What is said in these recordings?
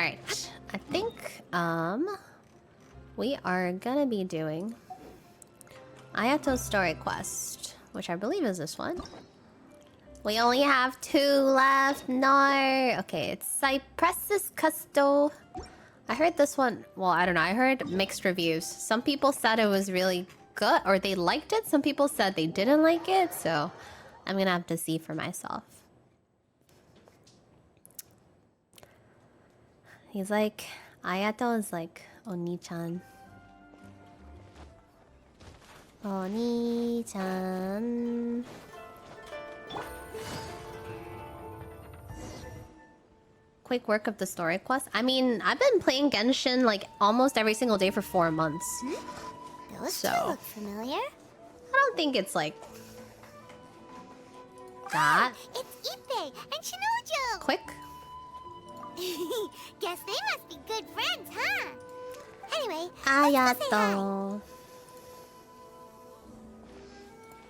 Alright, I think, we are gonna be doing Ayato's story quest, which I believe is this one. We only have 2 left. No. Okay, it's Cypressus Custo. I heard this one. Well, I don't know. I heard mixed reviews. Some people said it was really good, or they liked it. Some people said they didn't like it. So I'm gonna have to see for myself. He's like, Ayato is like Oni-chan. Oni-chan. Quick work of the story quest. I mean, I've been playing Genshin like almost every single day for 4 months. Those so two look familiar. I don't think it's like that. It's Ippei and Shinojo. Quick. Guess they must be good friends, huh? Anyway, Ayato.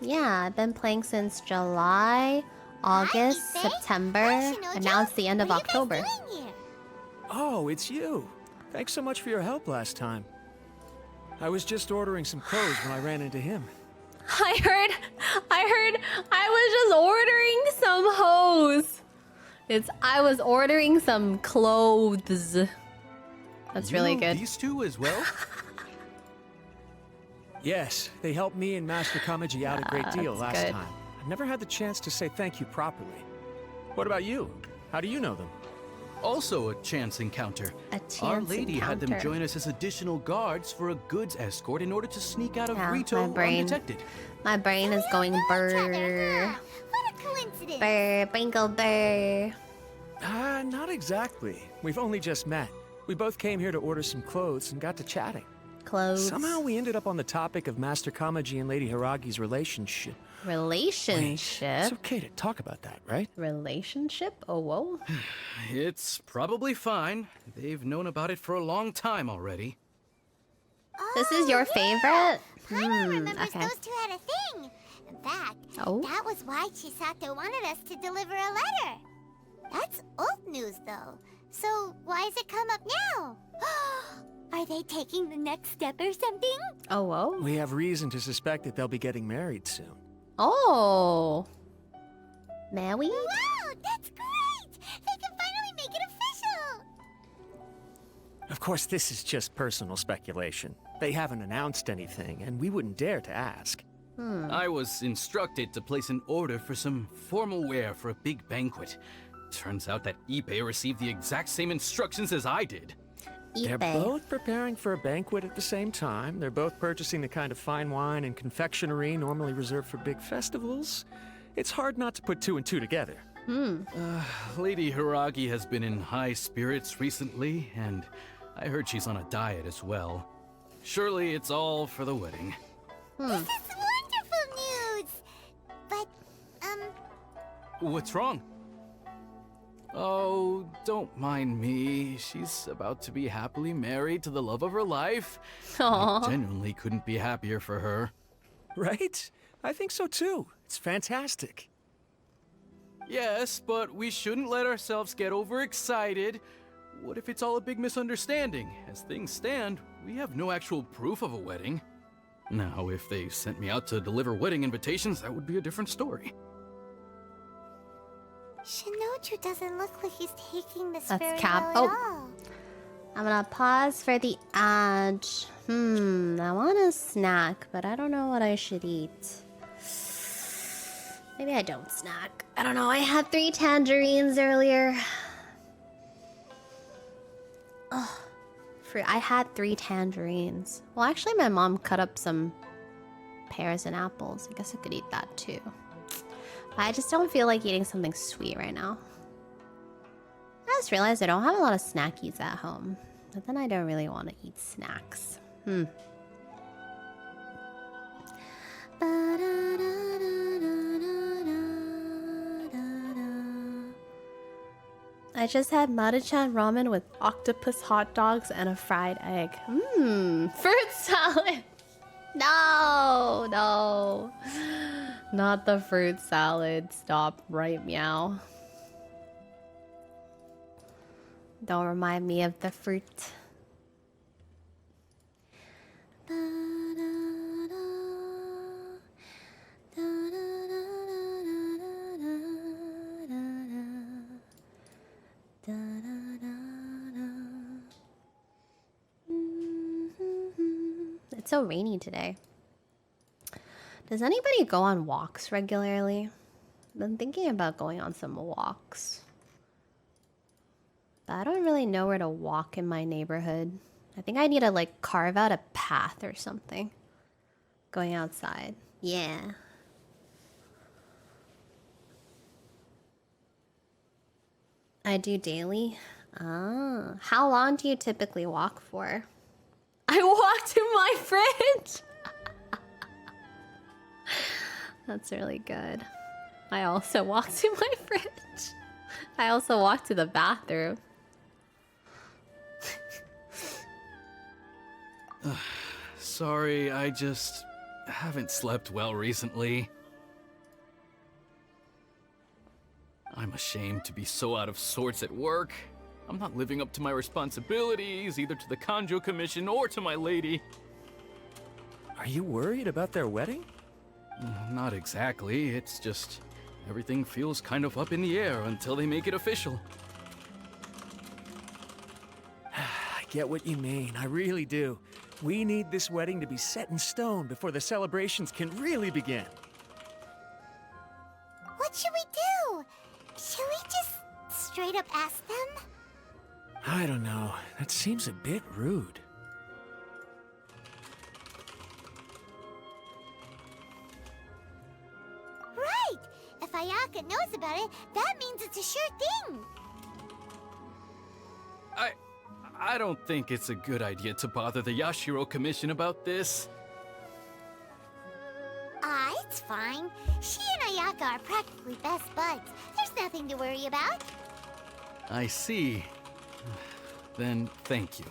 Yeah, I've been playing since July, August, Ippei. September, Hi, Shinojo. and now it's the end of What are you October. guys doing here? Oh, it's you. Thanks so much for your help last time. I was just ordering some clothes when I ran into him. I heard I was just ordering some hose. I was ordering some clothes. That's really good. These two as well? Yes, they helped me and Master Kamaji out a great deal that's last good. time. I've never had the chance to say thank you properly. What about you? How do you know them? Also a chance encounter. A chance Our lady had them encounter. join us as additional guards for a goods escort in order to sneak out of Yeah, Rito my brain. undetected. My brain is going Know each other, burr. huh? What a coincidence. Burr, Bingo burr. Not exactly. We've only just met. We both came here to order some clothes and got to chatting. Clothes. Somehow we ended up on the topic of Master Kamaji and Lady Hiragi's relationship. Wait, Relationship. it's okay to talk about that, right? Relationship? Oh, whoa. It's probably fine. They've known about it for a long time already. This is your favorite? Paimon remembers okay. those two had a thing. In fact, Oh. that was why Chisato wanted us to deliver a letter. That's old news, though. So why has it come up now? Are they taking the next step or something? Oh, whoa. We have reason to suspect that they'll be getting married soon. Oh. Married? Wow, that's great! They can finally make it official! Of course, this is just personal speculation. They haven't announced anything, and we wouldn't dare to ask. I was instructed to place an order for some formal wear for a big banquet. Turns out that Ippei received the exact same instructions as I did. They're Ippei. both preparing for a banquet at the same time. They're both purchasing the kind of fine wine and confectionery normally reserved for big festivals. It's hard not to put 2 and 2 together. Lady Hiragi has been in high spirits recently, and I heard she's on a diet as well. Surely it's all for the wedding. This is wonderful news! But, What's wrong? Oh, don't mind me. She's about to be happily married to the love of her life. Aw. I genuinely couldn't be happier for her. Right? I think so too. It's fantastic. Yes, but we shouldn't let ourselves get overexcited. What if it's all a big misunderstanding? As things stand, we have no actual proof of a wedding. Now, if they sent me out to deliver wedding invitations, that would be a different story. Shinoju doesn't look like he's taking this That's very Cap. well Oh. at all. I'm gonna pause for the ad. I want a snack, but I don't know what I should eat. Maybe I don't snack. I don't know. I had 3 tangerines earlier. Oh, fruit. I had 3 tangerines. Well, actually, my mom cut up some pears and apples. I guess I could eat that too. I just don't feel like eating something sweet right now. I just realized I don't have a lot of snackies at home. But then I don't really want to eat snacks. I just had Maruchan ramen with octopus hot dogs and a fried egg. Fruit salad. No, no. Not the fruit salad. Stop right meow. Don't remind me of the fruit. It's so rainy today. Does anybody go on walks regularly? I've been thinking about going on some walks. But I don't really know where to walk in my neighborhood. I think I need to like carve out a path or something. Going outside. Yeah. I do daily. Ah, how long do you typically walk for? I walk to my fridge. That's really good. I also walk to my fridge. I also walk to the bathroom. Sorry, I just haven't slept well recently. I'm ashamed to be so out of sorts at work. I'm not living up to my responsibilities, either to the Kanjo Commission or to my lady. Are you worried about their wedding? Not exactly, it's just everything feels kind of up in the air until they make it official. I get what you mean, I really do. We need this wedding to be set in stone before the celebrations can really begin. What should we do? Should we just straight up ask them? I don't know. That seems a bit rude. Right! If Ayaka knows about it, that means it's a sure thing. I don't think it's a good idea to bother the Yashiro Commission about this. It's fine. She and Ayaka are practically best buds. There's nothing to worry about. I see. Then thank you.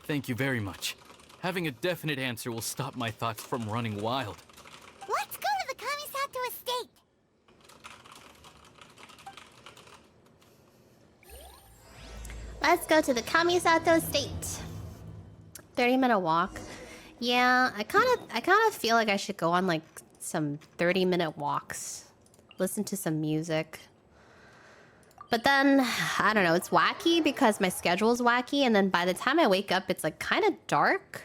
Thank you very much. Having a definite answer will stop my thoughts from running wild. Let's go to the Kamisato estate. Let's go to the Kamisato estate. 30-minute walk. Yeah, I kind of feel like I should go on like some 30-minute walks. Listen to some music. But then, I don't know, it's wacky because my schedule's wacky, and then by the time I wake up, it's like kind of dark.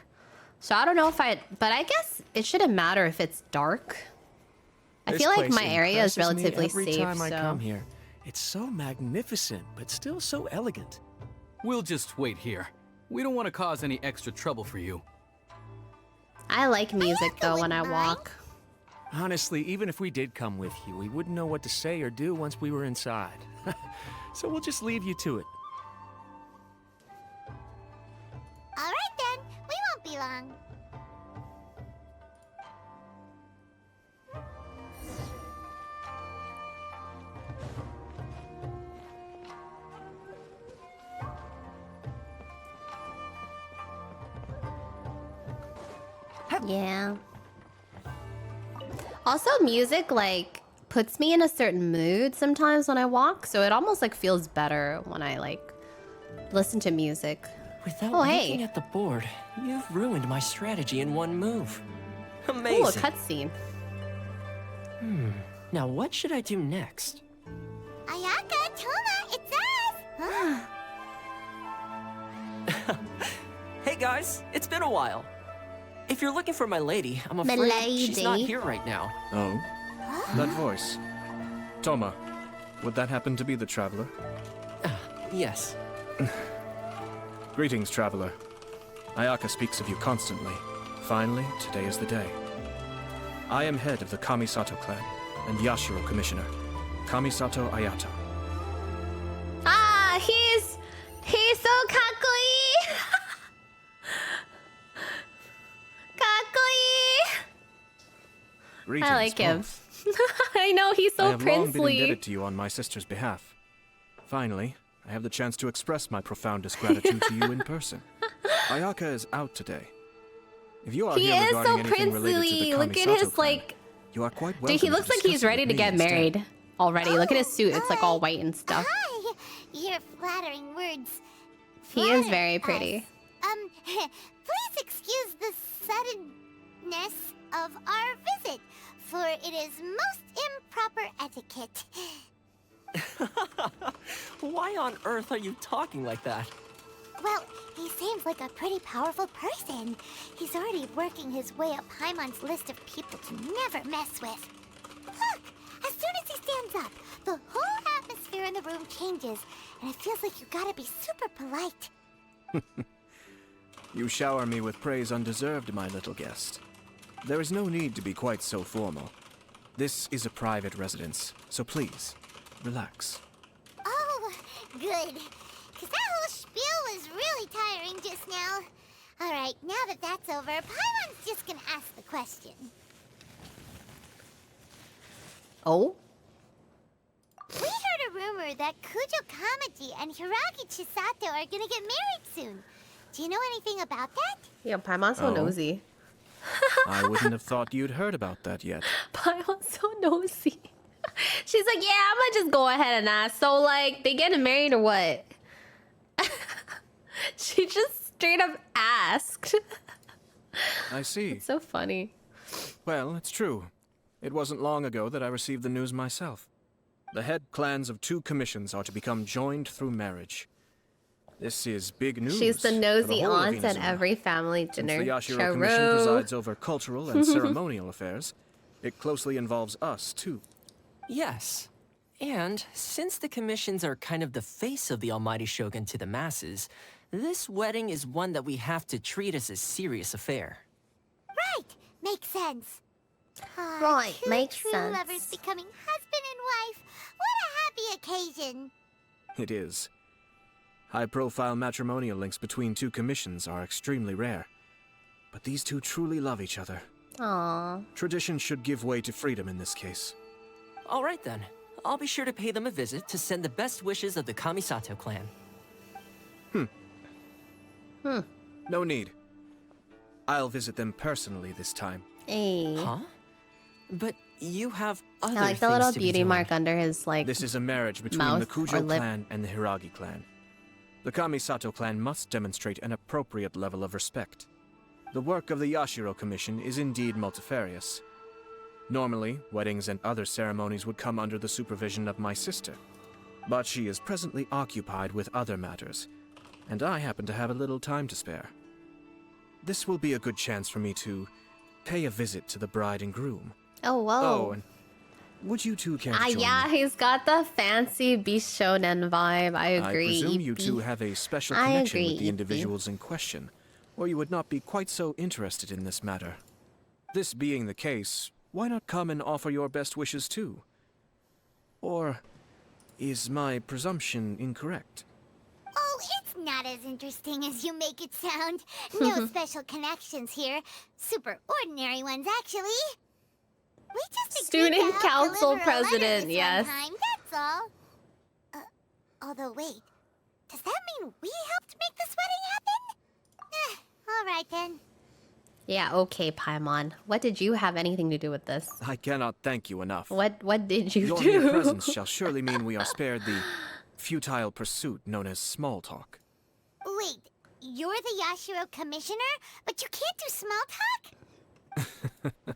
So I don't know if but I guess it shouldn't matter if it's dark. I feel like my area is relatively every safe, time I so... come here. It's so magnificent, but still so elegant. We'll just wait here. We don't want to cause any extra trouble for you. I like music, though, when I wouldn't walk. Honestly, even if we did come with you, we wouldn't know what to say or do once we were inside. So we'll just leave you to it. All right then, we won't be long. Yeah. Also, music, like, puts me in a certain mood sometimes when I walk, so it almost, like, feels better when I, like, listen to music. Without Oh, looking hey. at the board, you've ruined my strategy in one move. Amazing. Ooh, a cutscene. Now what should I do next? Ayaka, Toma, it's us! Huh? Hey guys, it's been a while. If you're looking for my lady, I'm afraid she's not lady. here right now. Oh? That voice. Toma, would that happen to be the traveler? Yes. Greetings, traveler. Ayaka speaks of you constantly. Finally, today is the day. I am head of the Kamisato clan and Yashiro commissioner, Kamisato Ayata. Ah, he's so kakoi. Kakoi. Greetings, I like him. both. I know, he's I so have long been princely. indebted to you on my sister's behalf. Finally, I have the chance to express my profoundest gratitude to you in person. Ayaka is out today. If you are He here is regarding so anything related to the princely. Look at Kamisato his, clan, like... you are quite welcome Dude, he to looks like discuss he's it ready with to me get instead. married already. Look at his suit. It's like all white and stuff. Hi! Your flattering words He is very pretty. Please excuse the suddenness of our visit, for it is most improper etiquette. Why on earth are you talking like that? Well, he seems like a pretty powerful person. He's already working his way up Paimon's list of people to never mess with. Look! As soon as he stands up, the whole atmosphere in the room changes, and it feels like you gotta be super polite. You shower me with praise undeserved, my little guest. There is no need to be quite so formal. This is a private residence, so please, relax. Oh, good. Because that whole spiel was really tiring just now. Alright, now that that's over, Paimon's just gonna ask the question. Oh? We heard a rumor that Kujo Kamaji and Hiragi Chisato are gonna get married soon. Do you know anything about that? Yo, Paimon's so Oh. nosy. I wouldn't have thought you'd heard about that yet. Paimon's so nosy. She's like, yeah, I'm gonna just go ahead and ask. So, like, they getting married or what? She just straight up asked. I see. It's so funny. Well, it's true. It wasn't long ago that I received the news myself. The head clans of 2 commissions are to become joined through marriage. This is big news. She's the for nosy whole of aunt at Inazuma. every family Since dinner. the Yashiro Commission Churro. presides over cultural and ceremonial affairs, it closely involves us, too. Yes. And since the commissions are kind of the face of the Almighty Shogun to the masses, this wedding is one that we have to treat as a serious affair. Right, makes sense. Right, two makes true sense. lovers becoming husband and wife. What a happy occasion. It is. High-profile matrimonial links between 2 commissions are extremely rare. But these 2 truly love each other. Aww. Tradition should give way to freedom in this case. All right then. I'll be sure to pay them a visit to send the best wishes of the Kamisato clan. No need. I'll visit them personally this time. Hey. Huh? But you have other I like the things little to be beauty doing. mark under his, like, This is a marriage between the mouth or Kujo lip. clan and the Hiragi clan. The Kamisato clan must demonstrate an appropriate level of respect. The work of the Yashiro Commission is indeed multifarious. Normally, weddings and other ceremonies would come under the supervision of my sister. But she is presently occupied with other matters, and I happen to have a little time to spare. This will be a good chance for me to pay a visit to the bride and groom. Oh, whoa. Oh, and would you two care to join yeah, me? he's got the fancy Beast Shonen vibe. I agree. I presume you Ippy. two have a special I connection agree, with the Ippy. individuals in question, or you would not be quite so interested in this matter. This being the case, why not come and offer your best wishes too? Or is my presumption incorrect? Oh, it's not as interesting as you make it sound. No special connections here. Super ordinary ones, actually. We just agreed Student to help council deliver a letter president, this yes. one time, that's all. Although, wait. Does that mean we helped make this wedding happen? All right, then. Yeah, okay, Paimon. What did you have anything to do with this? I cannot thank you enough. What did you Your do? mere presence shall surely mean we are spared the futile pursuit known as small talk. Wait, you're the Yashiro commissioner, but you can't do small talk?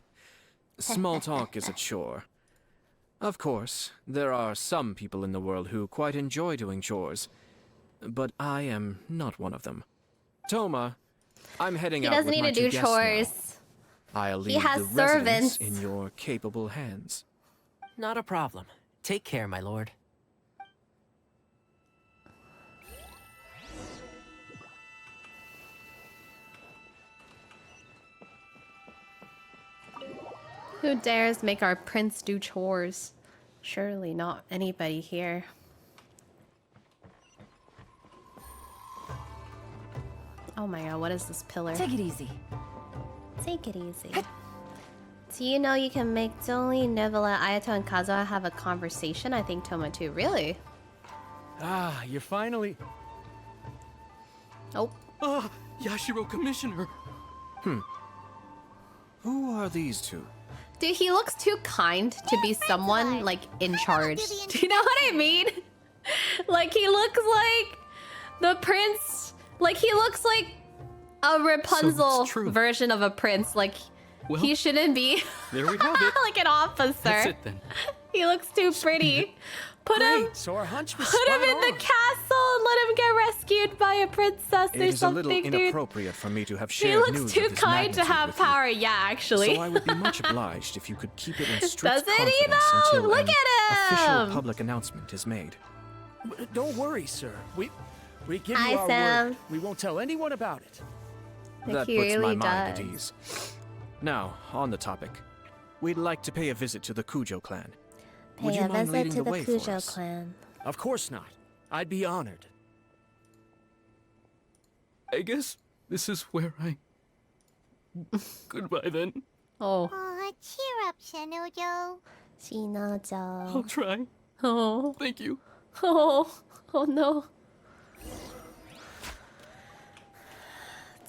Small talk is a chore. Of course, there are some people in the world who quite enjoy doing chores, but I am not one of them. Toma, I'm heading He out doesn't with need my to do two guests now. chores. I'll He leave has the residence servants. in your capable hands. Not a problem. Take care, my lord. Who dares make our prince do chores? Surely not anybody here. Oh my god, what is this pillar? Take it easy. Take it easy. Do you know you can make Zoli, Nevila, Ayato, and Kazuha have a conversation? I think Toma too. Really? Ah, you're finally... Oh. Ah, Yashiro Commissioner. Who are these two? Dude, he looks too kind to be someone, are. like, in I wanna charge. do the Do you know what I mean? Like, he looks The prince, like, he looks like a Rapunzel true. version of a prince. Like, Well, he shouldn't be there we have it. like an officer. That's it then. He looks too pretty. Put him Great, so our hunch was Put him spot in the on. castle and let him get rescued by a princess It or is a something, little dude. inappropriate for me to have He shared looks news too of this kind to magnitude have with you. power. Yeah, actually. So I would be much obliged if you could keep it in strict Doesn't he confidence though? until Look an at official him. public announcement is made. Don't worry, sir. We give Hi, you our Sam. word. We won't tell anyone about it. Like, That he puts my really mind at does. ease. Now, on the topic. We'd like to pay a visit to the Kujo clan. Would Pay you a mind visit leading to the the way for Kujo us? clan. Of course not. I'd be honored. I guess this is where I... Goodbye then. Oh, Aw, cheer up, Shinojo. I'll Shinojo. try. Oh, Thank you. oh, oh no.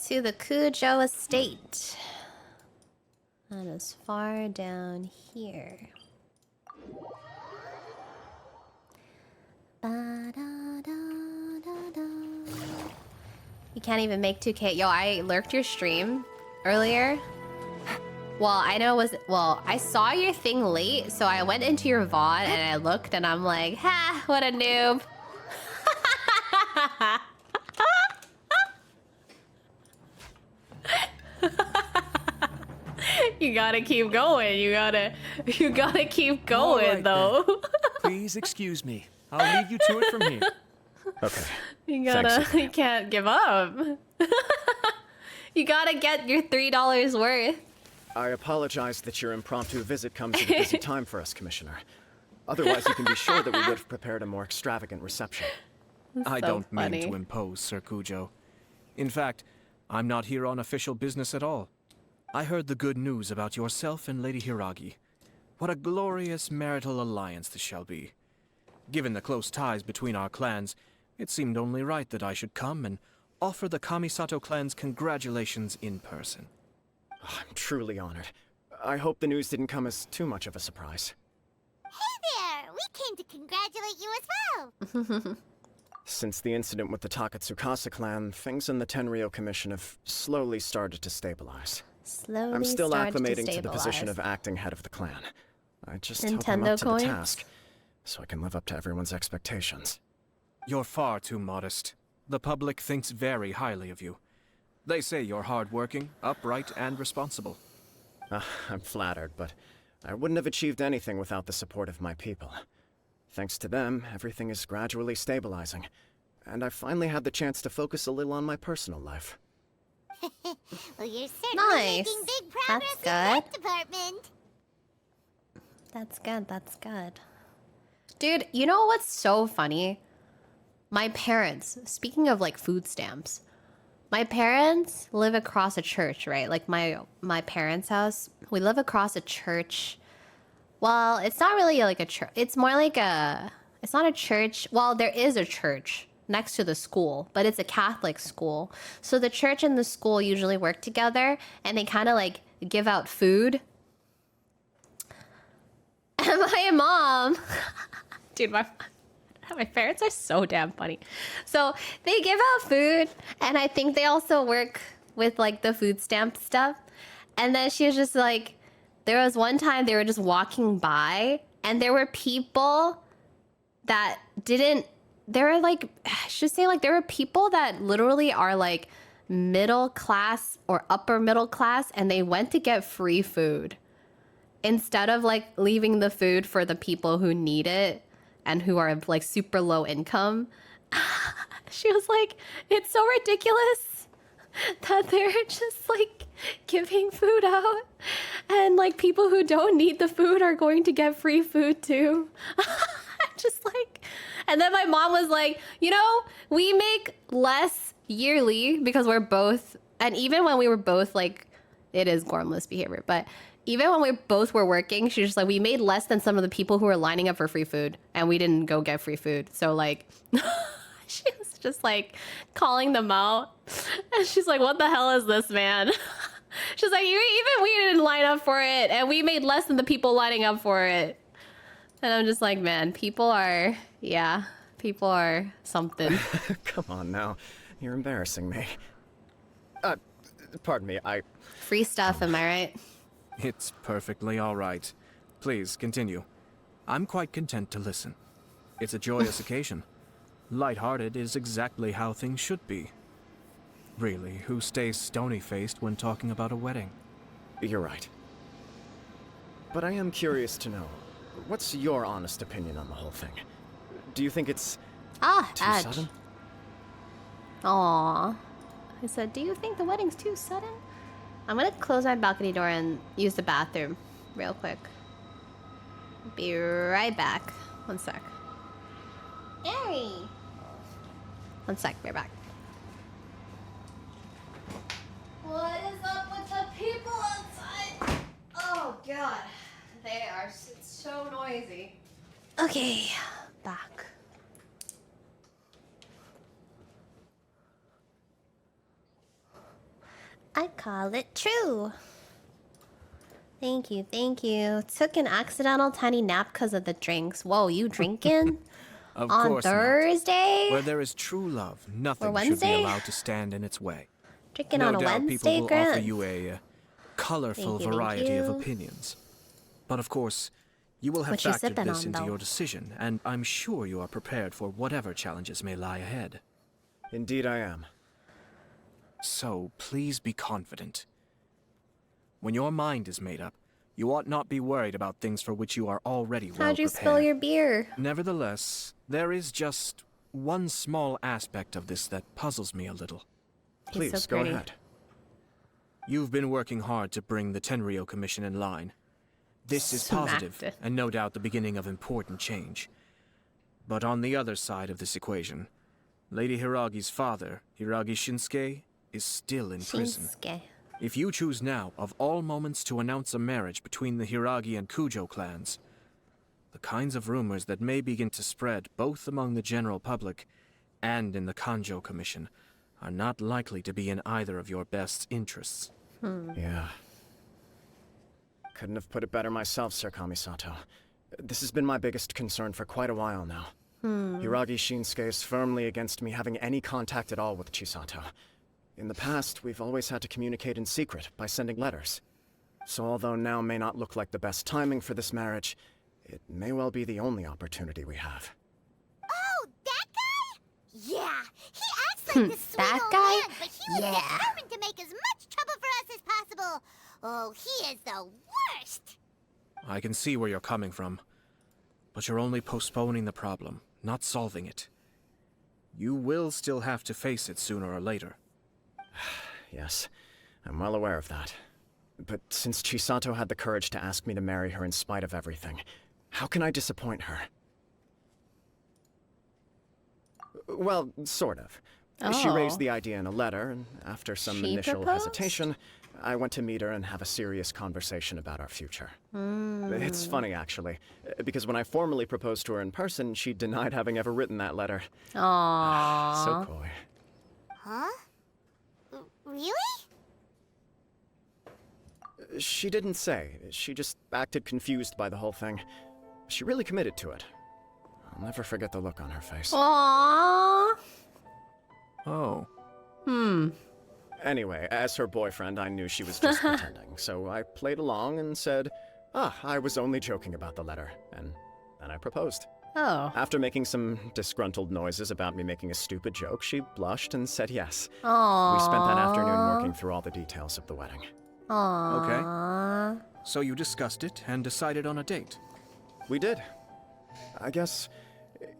To the Kujo estate. That is far down here. Ba-da-da-da-da. You can't even make 2K. Yo, I lurked your stream earlier. Well, I know it was... Well, I saw your thing late, so I went into your VOD and I looked and I'm like, ha, what a noob. You gotta keep going. You gotta keep going, right, though. Please excuse me. I'll leave you to it from here. Okay. You gotta, you can't give up. You gotta get your $3 worth. I apologize that your impromptu visit comes at a busy time for us, Commissioner. Otherwise, you can be sure that we would have prepared a more extravagant reception. I so don't mean funny. to impose, Sir Kujo. In fact, I'm not here on official business at all. I heard the good news about yourself and Lady Hiragi. What a glorious marital alliance this shall be. Given the close ties between our clans, it seemed only right that I should come and offer the Kamisato clan's congratulations in person. I'm truly honored. I hope the news didn't come as too much of a surprise. Hey there! We came to congratulate you as well. Since the incident with the Takatsukasa clan, things in the Tenryo Commission have slowly started to stabilize. Slowly I'm still started acclimating to to the position stabilize. of acting head of the clan. I just hope I'm Nintendo up to coins? the task, so I can live up to everyone's expectations. You're far too modest. The public thinks very highly of you. They say you're hardworking, upright, and responsible. I'm flattered, but I wouldn't have achieved anything without the support of my people. Thanks to them, everything is gradually stabilizing, and I finally had the chance to focus a little on my personal life. Well, you're certainly Nice. making big That's progress in that good. department. That's good. That's good. Dude, you know what's so funny? My parents, speaking of like food stamps, my parents live across a church, right? Like my parents' house, we live across a church. Well, it's not really like a church. It's more like it's not a church. Well, there is a church next to the school, but it's a Catholic school. So the church and the school usually work together and they kind of like give out food. And my mom, dude, my parents are so damn funny. So they give out food, and I think they also work with like the food stamp stuff. And then she was just like, there was one time they were just walking by, and there were people that didn't. There were like, I should say like there were people that literally are like middle class or upper middle class, and they went to get free food instead of like leaving the food for the people who need it and who are like super low income. She was like, it's so ridiculous that they're just like giving food out and like people who don't need the food are going to get free food too. Just like, and then my mom was like, you know, we make less yearly because we're both, and even when we were both like, it is gormless behavior, but even when we both were working, she was just like, we made less than some of the people who were lining up for free food, and we didn't go get free food. So like, she was just like calling them out, and she's like, what the hell is this, man? She's like, even we didn't line up for it, and we made less than the people lining up for it. And I'm just like, man, people are, yeah, People are something. Come on now. You're embarrassing me. Pardon me, Free stuff, am I right? It's perfectly all right. Please, continue. I'm quite content to listen. It's a joyous occasion. Light-hearted is exactly how things should be. Really, who stays stony-faced when talking about a wedding? You're right. But I am curious to know, what's your honest opinion on the whole thing? Do you think it's too Edge. sudden? Aww. I said, do you think the wedding's too sudden? I'm gonna close my balcony door and use the bathroom real quick. Be right back. One sec. Harry! One sec, we're back. What is up with the people outside? Oh god. They are so noisy. Okay, back. I call it true. Thank you, thank you. Took an accidental tiny nap because of the drinks. Whoa, you drinking? Of On course not. Thursday? Where there is true love, nothing should Wednesday? be allowed to stand in its way. Drinking No on a doubt Wednesday, people will Grant? offer you a colorful Thank you, variety of you. opinions. But of course, you will have What you factored sipping this on, into though? your decision, and I'm sure you are prepared for whatever challenges may lie ahead. Indeed I am. So, please be confident. When your mind is made up, you ought not be worried about things for which you are already well How'd you prepared. spill your beer? Nevertheless, there is just one small aspect of this that puzzles me a little. He's Please, so go pretty. ahead. You've been working hard to bring the Tenryou Commission in line. This is Smacked positive, it. and no doubt the beginning of important change. But on the other side of this equation, Lady Hiragi's father, Hiragi Shinsuke, is still in prison. Shinsuke. If you choose now, of all moments, to announce a marriage between the Hiragi and Kujo clans, the kinds of rumors that may begin to spread both among the general public and in the Kanjo Commission are not likely to be in either of your best interests. Yeah. Couldn't have put it better myself, Sir Kamisato. This has been my biggest concern for quite a while now. Hiragi Shinsuke is firmly against me having any contact at all with Chisato. In the past, we've always had to communicate in secret by sending letters. So although now may not look like the best timing for this marriage, it may well be the only opportunity we have. Oh, that guy? Yeah, he acts like this sweet That old guy? man, but he was Yeah. determined to make as much trouble for us as possible. Oh, he is the worst. I can see where you're coming from, but you're only postponing the problem, not solving it. You will still have to face it sooner or later. Yes, I'm well aware of that. But since Chisato had the courage to ask me to marry her in spite of everything, how can I disappoint her? Well, sort of. She Oh. raised the idea in a letter, and after some She initial proposed? hesitation, I went to meet her and have a serious conversation about our future. It's funny, actually, because when I formally proposed to her in person, she denied having ever written that letter. Aww. So coy. Huh? Really? She didn't say. She just acted confused by the whole thing. She really committed to it. I'll never forget the look on her face. Aww. Oh. Anyway, as her boyfriend, I knew she was just pretending, so I played along and said, I was only joking about the letter, and then I proposed. Oh. After making some disgruntled noises about me making a stupid joke, she blushed and said yes. Aww. We spent that afternoon working through all the details of the wedding. Aww. So you discussed it and decided on a date. We did. I guess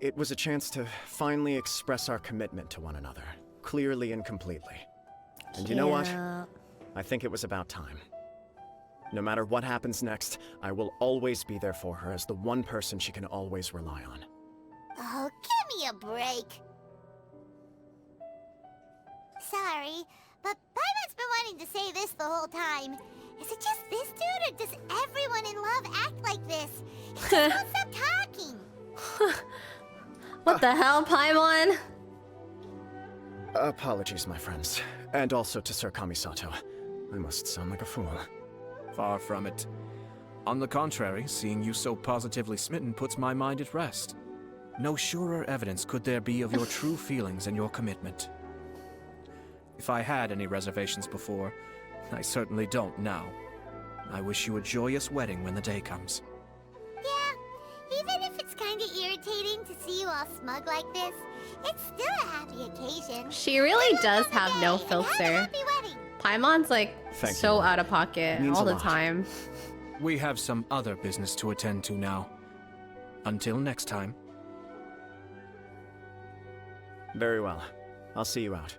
it was a chance to finally express our commitment to one another, clearly and completely. And you know what? Cute. I think it was about time. No matter what happens next, I will always be there for her as the one person she can always rely on. Oh, give me a break. Sorry, but Paimon's been wanting to say this the whole time. Is it just this dude, or does everyone in love act like this? He just won't stop talking. What the hell, Paimon? Apologies, my friends. And also to Sir Kamisato. I must sound like a fool. Far from it. On the contrary, seeing you so positively smitten puts my mind at rest. No surer evidence could there be of your true feelings and your commitment. If I had any reservations before, I certainly don't now. I wish you a joyous wedding when the day comes. Yeah, even if it's kinda irritating to see you all smug like this, it's still a happy occasion. She really Good does luck on the have day, no and have a filter. happy wedding. Paimon's like Thank so you. out of pocket Means all a the lot. time. We have some other business to attend to now. Until next time. Very well. I'll see you out.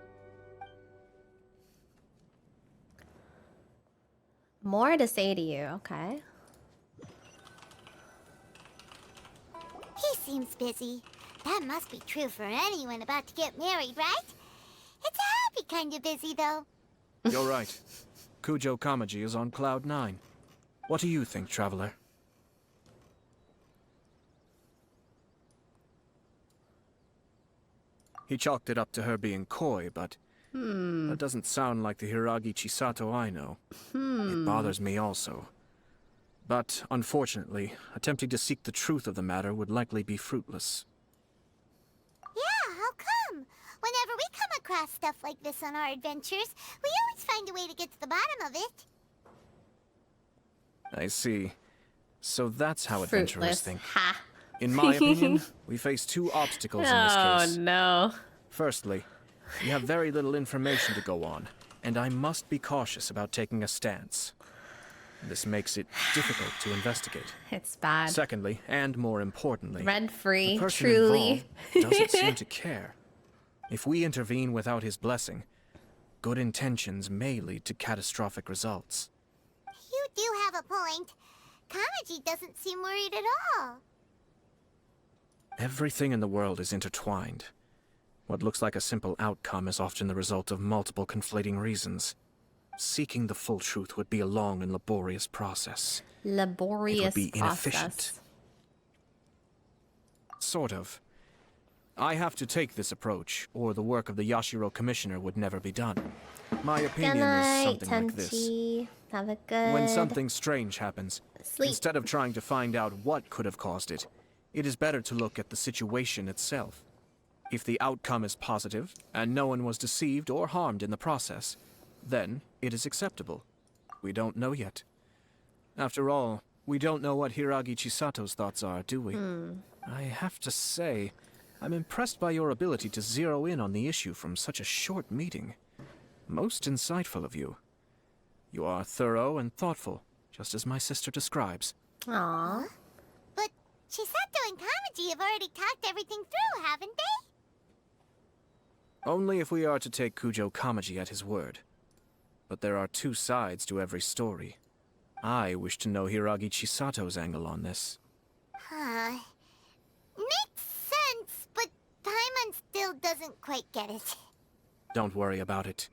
More to say to you, okay? He seems busy. That must be true for anyone about to get married, right? It's a happy kind of busy, though. You're right. Kujo Kamaji is on cloud 9. What do you think, traveler? He chalked it up to her being coy, but that doesn't sound like the Hiragi Chisato I know. It bothers me also. But, unfortunately, attempting to seek the truth of the matter would likely be fruitless. Yeah, how come? Whenever we come across stuff like this on our adventures, we always find a way to get to the bottom of it. I see. So that's how adventurers Fruitless. think. Ha. In my opinion, we face two obstacles in this Oh case. no. Firstly, we have very little information to go on, and I must be cautious about taking a stance. This makes it difficult to investigate. It's bad. Secondly, and more importantly, Rent free, the person truly. involved doesn't seem to care. If we intervene without his blessing, good intentions may lead to catastrophic results. You do have a point. Kamaji doesn't seem worried at all. Everything in the world is intertwined. What looks like a simple outcome is often the result of multiple conflating reasons. Seeking the full truth would be a long and laborious process. Laborious It would be process. inefficient. Sort of. I have to take this approach, or the work of the Yashiro Commissioner would never be done. My opinion Good is night, something like this. Tenchi. Have a good When something strange happens, sleep. instead of trying to find out what could have caused it, it is better to look at the situation itself. If the outcome is positive, and no one was deceived or harmed in the process, then it is acceptable. We don't know yet. After all, we don't know what Hiragi Chisato's thoughts are, do we? I have to say, I'm impressed by your ability to zero in on the issue from such a short meeting. Most insightful of you. You are thorough and thoughtful, just as my sister describes. Aww. But Chisato and Kamaji have already talked everything through, haven't they? Only if we are to take Kujo Kamaji at his word. But there are two sides to every story. I wish to know Hiragi Chisato's angle on this. Huh. Makes sense, but Paimon still doesn't quite get it. Don't worry about it.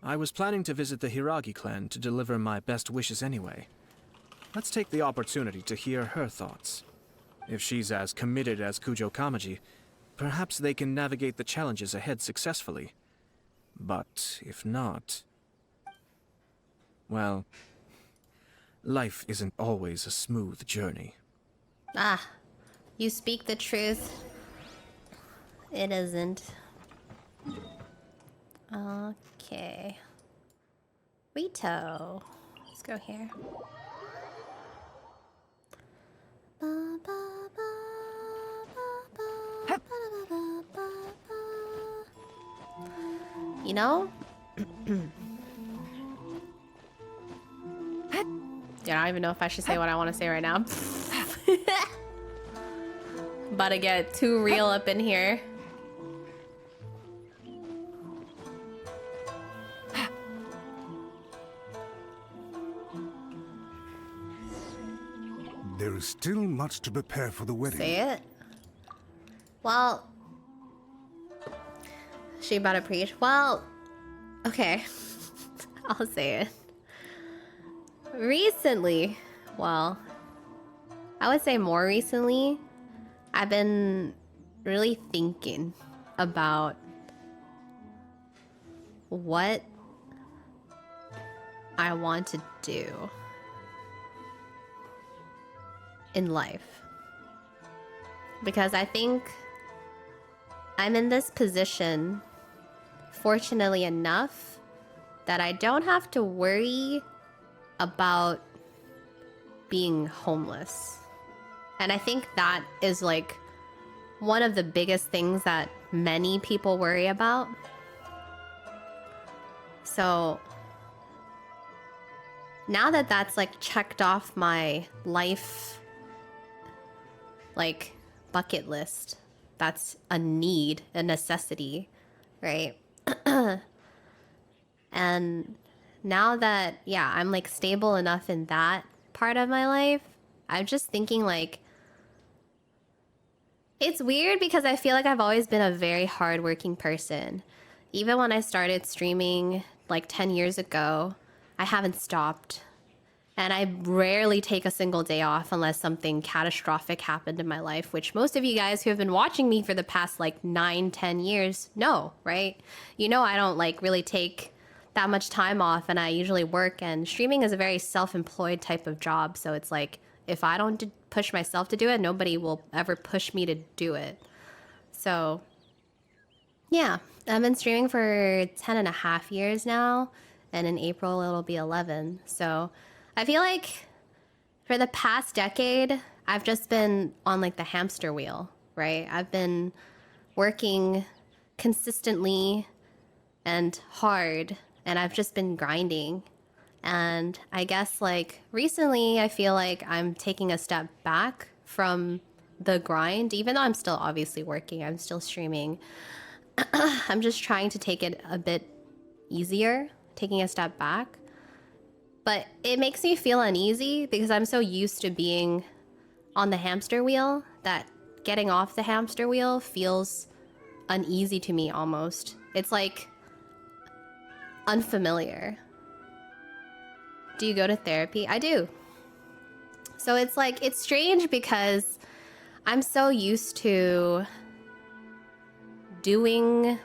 I was planning to visit the Hiragi clan to deliver my best wishes anyway. Let's take the opportunity to hear her thoughts. If she's as committed as Kujo Kamaji, perhaps they can navigate the challenges ahead successfully. But if not... well, life isn't always a smooth journey. Ah, you speak the truth. It isn't. Okay. Rito. Let's go here. Ba, ba, ba, ba, ba, ba, ba, ba, ba. You know? Dude, I don't even know if I should say what I want to say right now. About to get too real up in here. There is still much to prepare for the wedding. Say it. Well, she about to preach. Well, okay. I'll say it. Recently, well, I would say more recently, I've been really thinking about what I want to do in life. Because I think I'm in this position, fortunately enough, that I don't have to worry about being homeless. And I think that is like one of the biggest things that many people worry about. So now that that's like checked off my life like bucket list, that's a need, a necessity, right? And now that, yeah, I'm like stable enough in that part of my life, I'm just thinking like, it's weird because I feel like I've always been a very hardworking person. Even when I started streaming like 10 years ago, I haven't stopped. And I rarely take a single day off unless something catastrophic happened in my life, which most of you guys who have been watching me for the past like 9-10 years know, right? You know I don't like really take that much time off, and I usually work, and streaming is a very self-employed type of job. So it's like, if I don't push myself to do it, nobody will ever push me to do it. So yeah, I've been streaming for 10.5 years now, and in April it'll be 11. So I feel like for the past decade, I've just been on like the hamster wheel, right? I've been working consistently and hard, and I've just been grinding. And I guess like recently I feel like I'm taking a step back from the grind, even though I'm still obviously working, I'm still streaming. I'm just trying to take it a bit easier, taking a step back. But it makes me feel uneasy because I'm so used to being on the hamster wheel that getting off the hamster wheel feels uneasy to me almost. It's like unfamiliar. Do you go to therapy? I do. So it's like, it's strange because I'm so used to doing,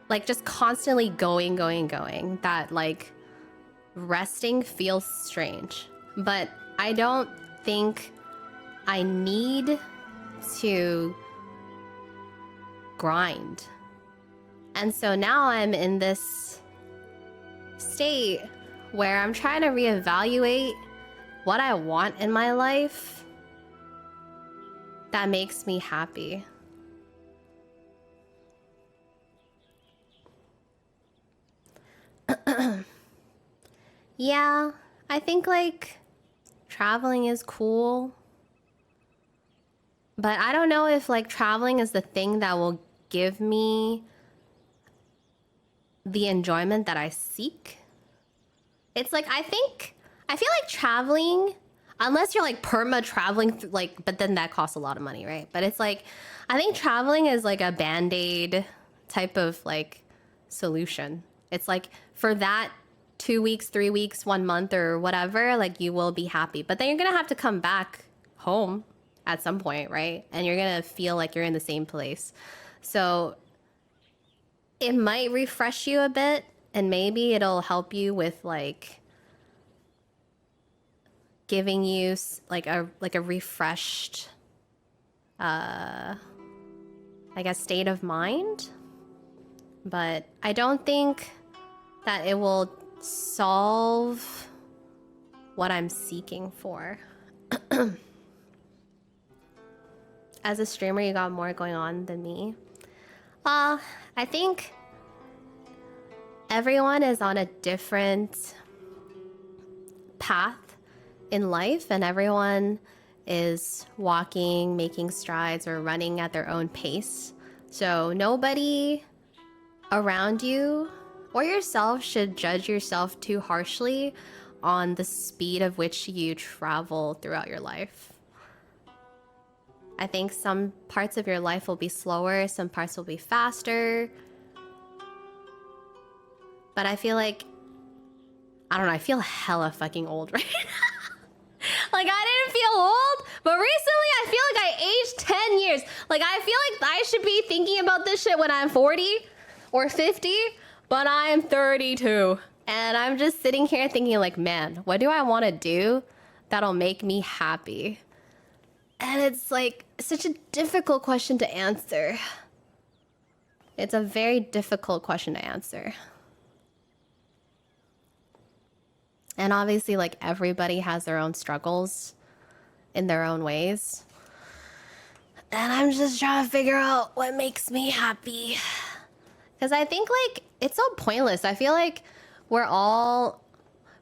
like just constantly going, that like resting feels strange. But I don't think I need to grind. And so now I'm in this state where I'm trying to reevaluate what I want in my life that makes me happy. Yeah, I think like traveling is cool. But I don't know if like traveling is the thing that will give me the enjoyment that I seek. It's like, I feel like traveling, unless you're like perma traveling, like, but then that costs a lot of money, right? But it's like, I think traveling is like a band-aid type of like solution. It's like for that 2 weeks, 3 weeks, 1 month or whatever, like you will be happy. But then you're gonna have to come back home at some point, right? And you're gonna feel like you're in the same place. So it might refresh you a bit, and maybe it'll help you with like giving you like a refreshed, I guess, state of mind. But I don't think that it will solve what I'm seeking for. As a streamer, you got more going on than me. I think everyone is on a different path in life, and everyone is walking, making strides, or running at their own pace. So nobody around you or yourself should judge yourself too harshly on the speed of which you travel throughout your life. I think some parts of your life will be slower, some parts will be faster. But I feel like, I don't know, I feel hella fucking old right now. Like, I didn't feel old, but recently I feel like I aged 10 years. Like, I feel like I should be thinking about this shit when I'm 40 or 50, but I'm 32. And I'm just sitting here thinking like, man, what do I want to do that'll make me happy? And it's like such a difficult question to answer. It's a very difficult question to answer. And obviously, like, everybody has their own struggles in their own ways. And I'm just trying to figure out what makes me happy. Because I think, like, it's so pointless. I feel like we're all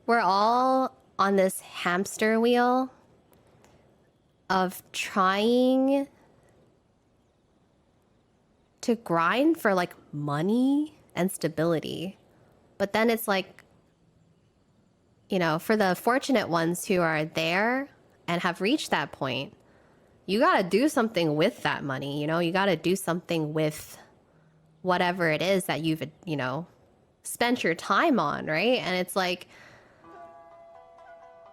on this hamster wheel of trying to grind for, like, money and stability. But then it's like, you know, for the fortunate ones who are there and have reached that point, you gotta do something with that money, you know? You gotta do something with whatever it is that you've, you know, spent your time on, right? And it's like,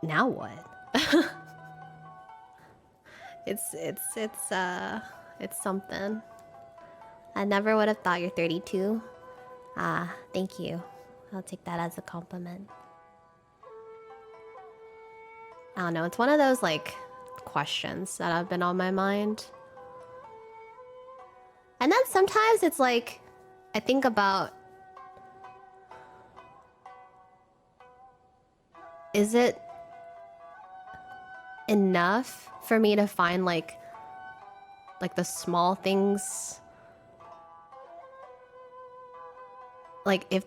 now what? It's something. I never would have thought you're 32. Thank you. I'll take that as a compliment. I don't know, it's one of those, like, questions that have been on my mind. And then sometimes it's like, I think about, is it enough for me to find, like the small things? Like, if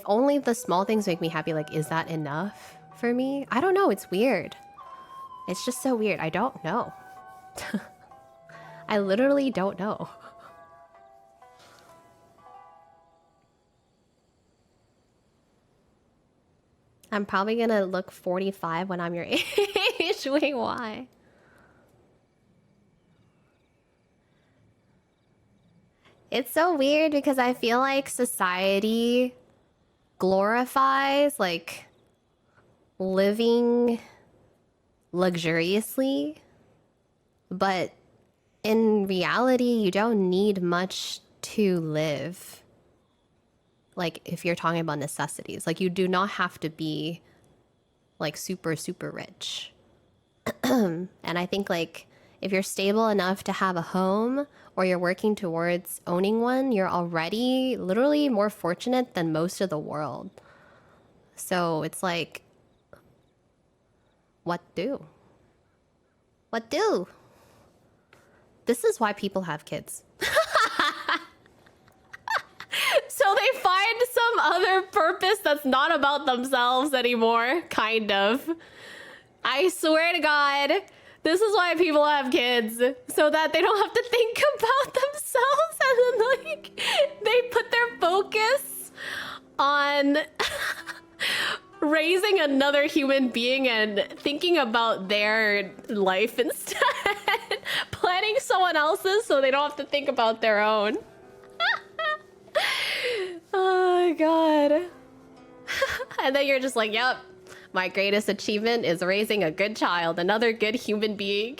only the small things make me happy, like, is that enough for me? I don't know, it's weird. It's just so weird. I don't know. I literally don't know. I'm probably gonna look 45 when I'm your age. Wait, why? It's so weird because I feel like society glorifies, like, living luxuriously, but in reality, you don't need much to live. Like, if you're talking about necessities, like, you do not have to be, like, super, super rich. And I think, like, if you're stable enough to have a home or you're working towards owning one, you're already literally more fortunate than most of the world. So it's like, what do? What do? This is why people have kids. So they find some other purpose that's not about themselves anymore, kind of. I swear to God, this is why people have kids, so that they don't have to think about themselves, and then, like, they put their focus on raising another human being and thinking about their life instead. Planning someone else's so they don't have to think about their own. Oh my God. And then you're just like, yep, my greatest achievement is raising a good child, another good human being.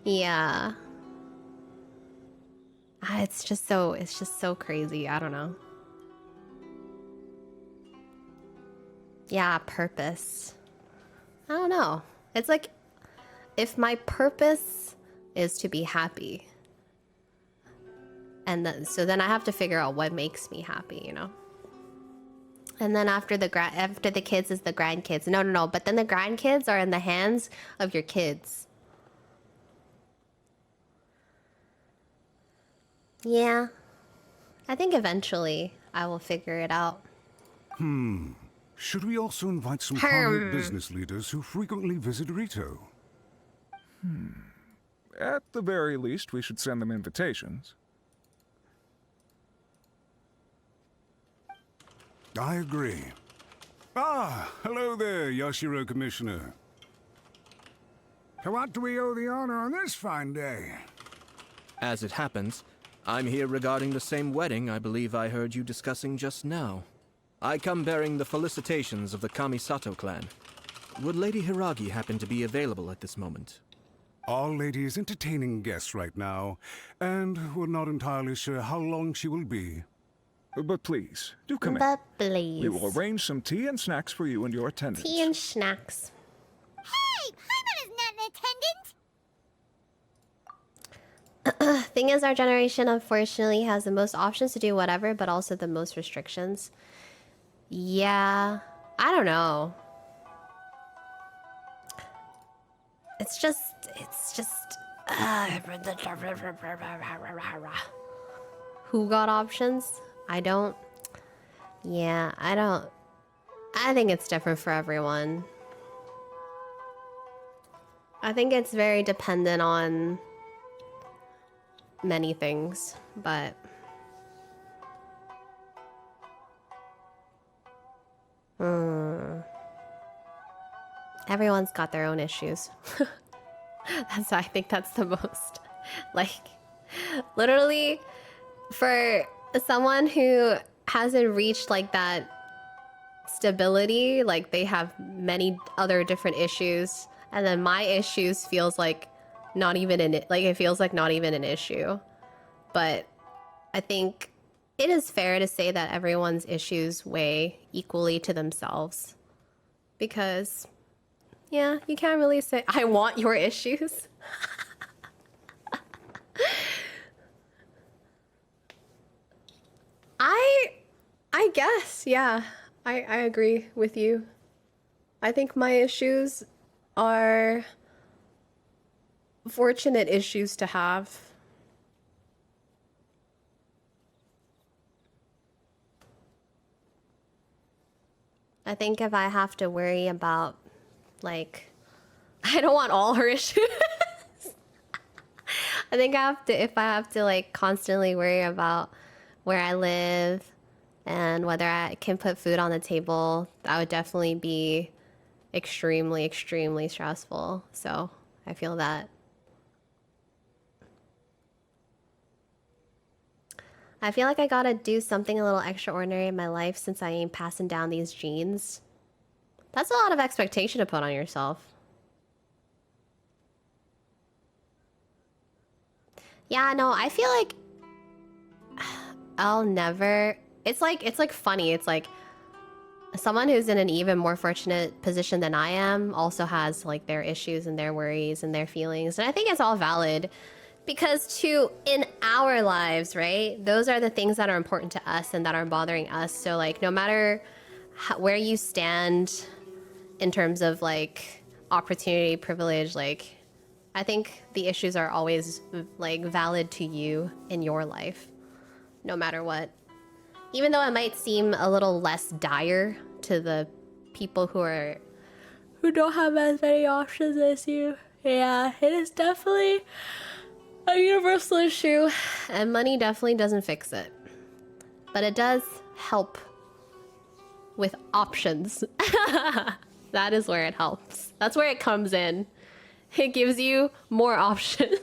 Yeah. It's just so crazy. I don't know. Yeah, purpose. I don't know. It's like, if my purpose is to be happy, and then, so then I have to figure out what makes me happy, you know? And then after the kids is the grandkids. No. But then the grandkids are in the hands of your kids. Yeah. I think eventually I will figure it out. Should we also invite some prominent business leaders who frequently visit Rito? At the very least, we should send them invitations. I agree. Ah, hello there, Yashiro Commissioner. To what do we owe the honor on this fine day? As it happens, I'm here regarding the same wedding I believe I heard you discussing just now. I come bearing the felicitations of the Kamisato clan. Would Lady Hiragi happen to be available at this moment? Our lady is entertaining guests right now, and we're not entirely sure how long she will be. But please, do come in. But please. We will arrange some tea and snacks for you and your attendants. Tea and snacks. Thing is, our generation unfortunately has the most options to do whatever, but also the most restrictions. Yeah, I don't know. It's just. Who got options? I don't. Yeah, I don't. I think it's different for everyone. I think it's very dependent on many things, but everyone's got their own issues. That's why I think that's the most, like, literally, for someone who hasn't reached like that stability, like they have many other different issues, and then my issues feels like not even it feels like not even an issue. But I think it is fair to say that everyone's issues weigh equally to themselves, because yeah, you can't really say I want your issues. I guess, yeah. I agree with you. I think my issues are fortunate issues to have. I think if I have to worry about, like, I don't want all her issues. I think if I have to like constantly worry about where I live and whether I can put food on the table, that would definitely be extremely, extremely stressful. So I feel that. I feel like I gotta do something a little extraordinary in my life since I ain't passing down these genes. That's a lot of expectation to put on yourself. Yeah, no, I feel like I'll never... It's like funny. It's like someone who's in an even more fortunate position than I am also has like their issues and their worries and their feelings. And I think it's all valid because in our lives, right? Those are the things that are important to us and that are bothering us. So like no matter where you stand in terms of like opportunity, privilege, like I think the issues are always like valid to you in your life, no matter what. Even though it might seem a little less dire to the people who don't have as many options as you. Yeah, it is definitely a universal issue, and money definitely doesn't fix it. But it does help with options. That is where it helps. That's where it comes in. It gives you more options.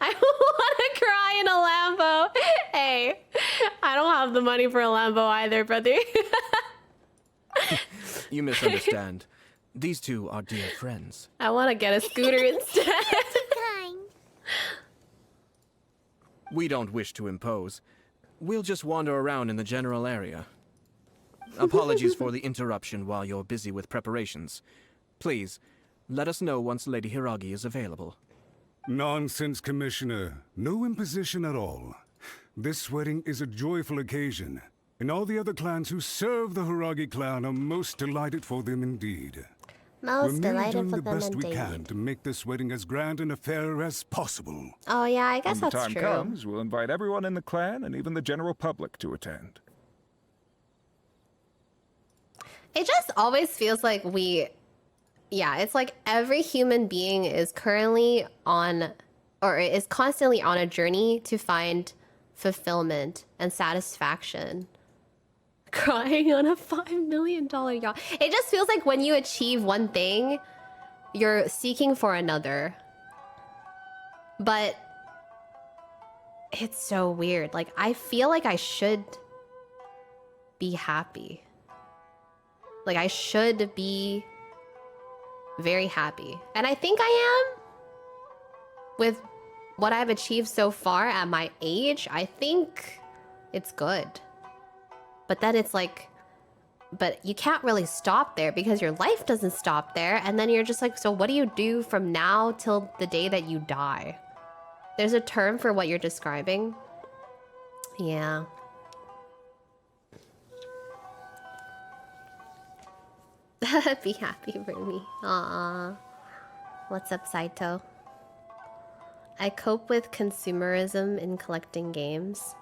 I want to cry in a Lambo. Hey, I don't have the money for a Lambo either, brother. You misunderstand. These two are dear friends. I want to get a scooter instead. Kind. We don't wish to impose. We'll just wander around in the general area. Apologies for the interruption while you're busy with preparations. Please, let us know once Lady Hiragi is available. Nonsense, Commissioner. No imposition at all. This wedding is a joyful occasion, and all the other clans who serve the Hiragi clan are most delighted for them indeed. Most We're merely delighted doing for the them best we indeed. can to make this wedding as grand an affair as possible. Oh yeah, I guess When the that's time true. comes, we'll invite everyone in the clan and even the general public to attend. It just always feels like yeah, it's like every human being is currently on, or is constantly on a journey to find fulfillment and satisfaction. Crying on a $5 million yacht. It just feels like when you achieve one thing, you're seeking for another. But it's so weird. Like, I feel like I should be happy. Like, I should be very happy. And I think I am. With what I've achieved so far at my age, I think it's good. But then it's like, but you can't really stop there because your life doesn't stop there. And then you're just like, so what do you do from now till the day that you die? There's a term for what you're describing. Yeah. Be happy for me. Aww. What's up, Saito? I cope with consumerism in collecting games.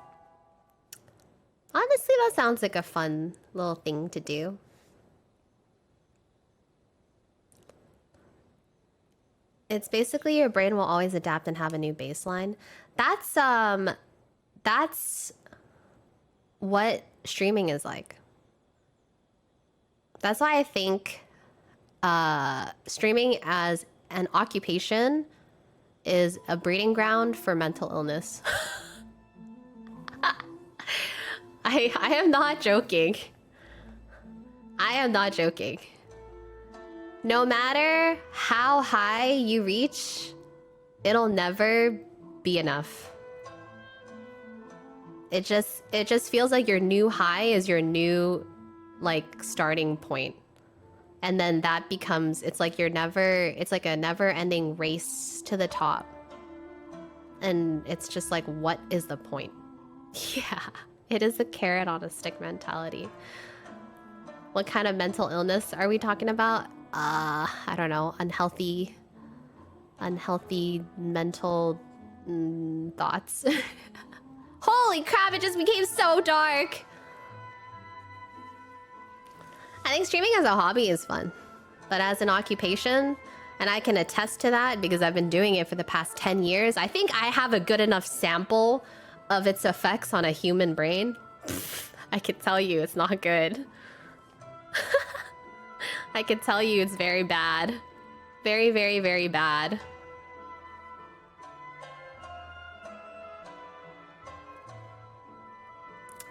Honestly, that sounds like a fun little thing to do. It's basically your brain will always adapt and have a new baseline. That's what streaming is like. That's why I think streaming as an occupation is a breeding ground for mental illness. I am not joking. I am not joking. No matter how high you reach, it'll never be enough. It just feels like your new high is your new like starting point. And then that becomes, it's like a never-ending race to the top. And it's just like, what is the point? Yeah, it is a carrot on a stick mentality. What kind of mental illness are we talking about? I don't know, unhealthy mental thoughts. Holy crap, it just became so dark. I think streaming as a hobby is fun, but as an occupation, and I can attest to that because I've been doing it for the past 10 years, I think I have a good enough sample of its effects on a human brain. I can tell you it's not good. I can tell you it's very bad. Very, very, very bad.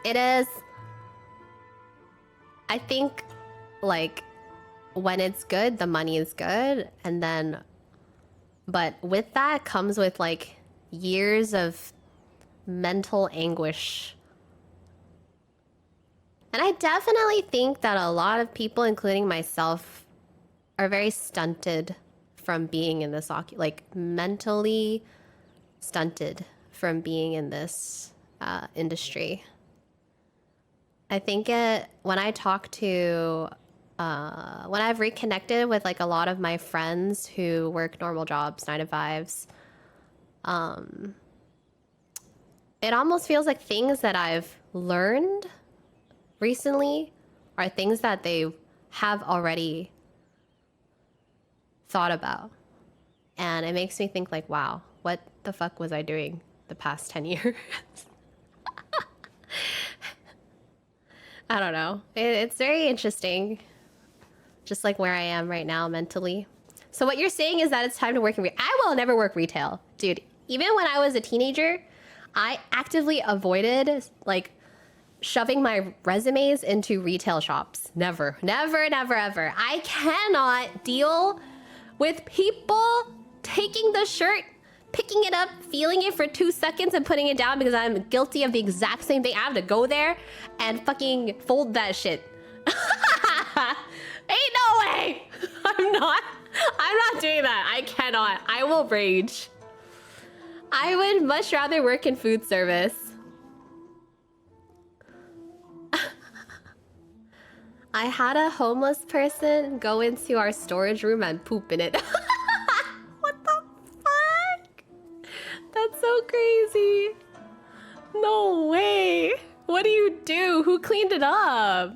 It is. I think, like, when it's good, the money is good. And then, but with that comes with, like, years of mental anguish. And I definitely think that a lot of people, including myself, are very stunted from being in this, like mentally stunted from being in this industry. I think when I talk to, when I've reconnected with like a lot of my friends who work normal jobs, 9 to 5s, it almost feels like things that I've learned recently are things that they have already thought about. And it makes me think like, wow, what the fuck was I doing the past 10 years? I don't know. It's very interesting. Just like where I am right now mentally. So what you're saying is that it's time to work in I will never work retail. Dude, even when I was a teenager, I actively avoided like shoving my resumes into retail shops. Never, never, never, ever. I cannot deal with people taking the shirt, picking it up, feeling it for 2 seconds and putting it down because I'm guilty of the exact same thing. I have to go there and fucking fold that shit. Ain't no way. I'm not doing that. I cannot. I will rage. I would much rather work in food service. I had a homeless person go into our storage room and poop in it. What the fuck? That's so crazy. No way. What do you do? Who cleaned it up?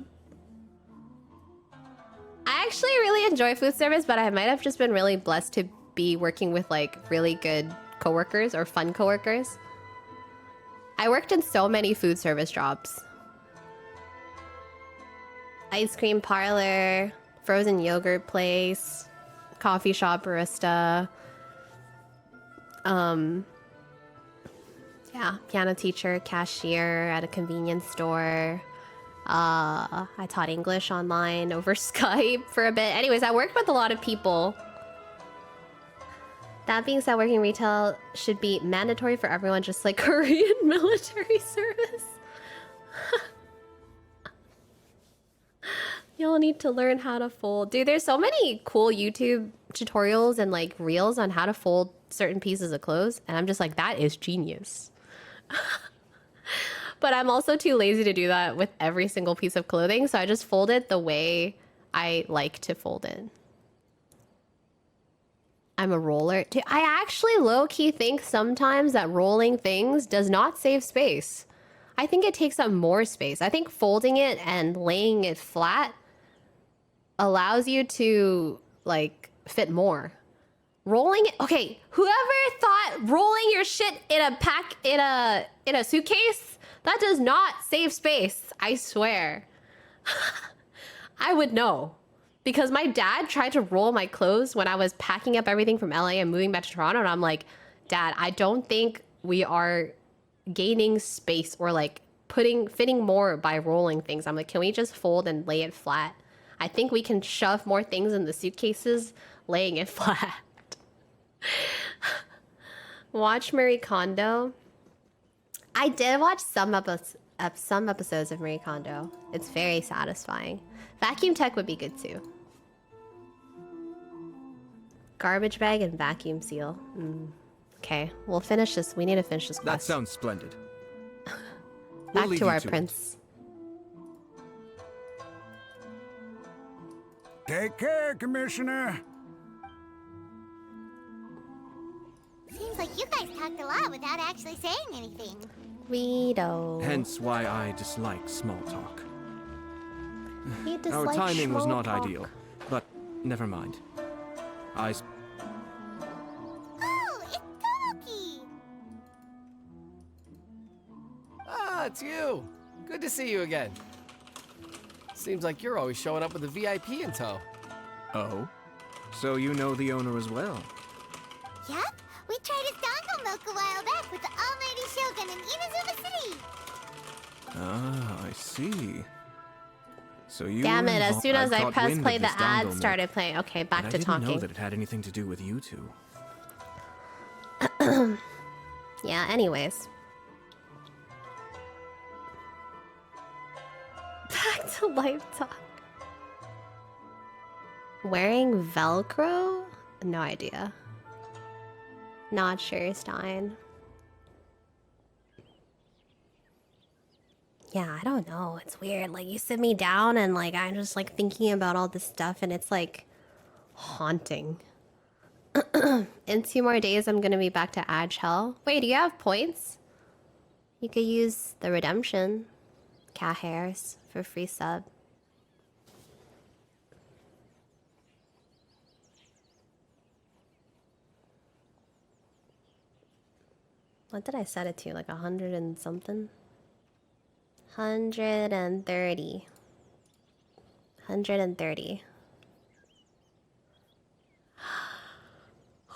I actually really enjoy food service, but I might have just been really blessed to be working with like really good coworkers or fun coworkers. I worked in so many food service jobs. Ice cream parlor, frozen yogurt place, coffee shop barista. Yeah, piano teacher, cashier at a convenience store. I taught English online over Skype for a bit. Anyways, I worked with a lot of people. That being said, working retail should be mandatory for everyone, just like Korean military service. Y'all need to learn how to fold. Dude, there's so many cool YouTube tutorials and like reels on how to fold certain pieces of clothes, and I'm just like, that is genius. But I'm also too lazy to do that with every single piece of clothing, so I just fold it the way I like to fold it. I'm a roller. I actually low-key think sometimes that rolling things does not save space. I think it takes up more space. I think folding it and laying it flat allows you to, like, fit more. Rolling it, okay, whoever thought rolling your shit in a suitcase, that does not save space, I swear. I would know. Because my dad tried to roll my clothes when I was packing up everything from LA and moving back to Toronto, and I'm like, Dad, I don't think we are gaining space or like fitting more by rolling things. I'm like, can we just fold and lay it flat? I think we can shove more things in the suitcases, laying it flat. Watch Marie Kondo. I did watch some episodes of Marie Kondo. It's very satisfying. Vacuum tech would be good too. Garbage bag and vacuum seal. Okay, we'll finish this. We need to finish this quest. That sounds splendid. Back to our prince. Take care, Commissioner. Seems like you guys talked a lot without actually saying anything. Rito. Hence why I dislike small talk. He Our dislikes timing was small not talk. ideal, but never mind. Oh, it's Toki! Ah, it's you. Good to see you again. Seems like you're always showing up with a VIP in tow. Oh? So you know the owner as well? Yep, we tried his dongle milk a while back with the almighty Shogun in Inazuma City. Ah, I see. So you Damn it, as soon as I caught pressed wind play, of the this ad dongle started milk, playing. Okay, back but to I didn't know talking. that it had anything to do with you two. Yeah, anyways. Back to life talk. Wearing Velcro? No idea. Not sure, Stein. Yeah, I don't know. It's weird. Like, you sit me down and, like, I'm just, like, thinking about all this stuff and it's, like, haunting. In 2 more days, I'm gonna be back to Edge Hell. Wait, do you have points? You could use the redemption. Cat hairs for free sub. What did I set it to? Like 100 and something? 130. 130.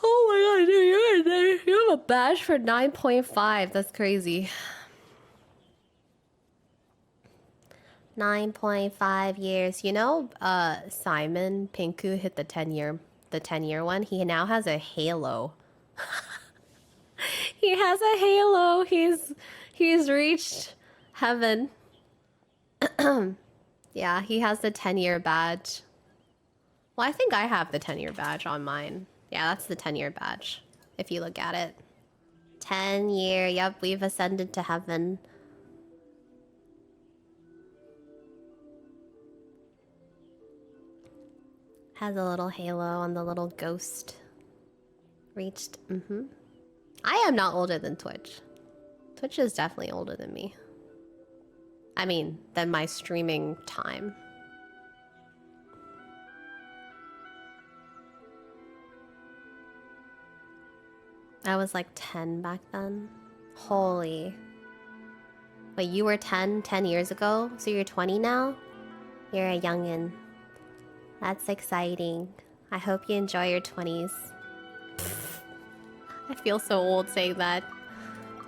Oh my god, dude, you have a badge for 9.5. That's crazy. 9.5 years. You know, Simon Pinku hit the 10-year one. He now has a halo. He has a halo. He's reached heaven. Yeah, he has the 10-year badge. Well, I think I have the 10-year badge on mine. Yeah, that's the 10-year badge, if you look at it. 10-year, yep, we've ascended to heaven. Has a little halo on the little ghost. Reached, I am not older than Twitch. Twitch is definitely older than me. I mean, than my streaming time. I was like 10 back then. Holy. Wait, you were 10 years ago? So you're 20 now? You're a youngin'. That's exciting. I hope you enjoy your 20s. I feel so old saying that.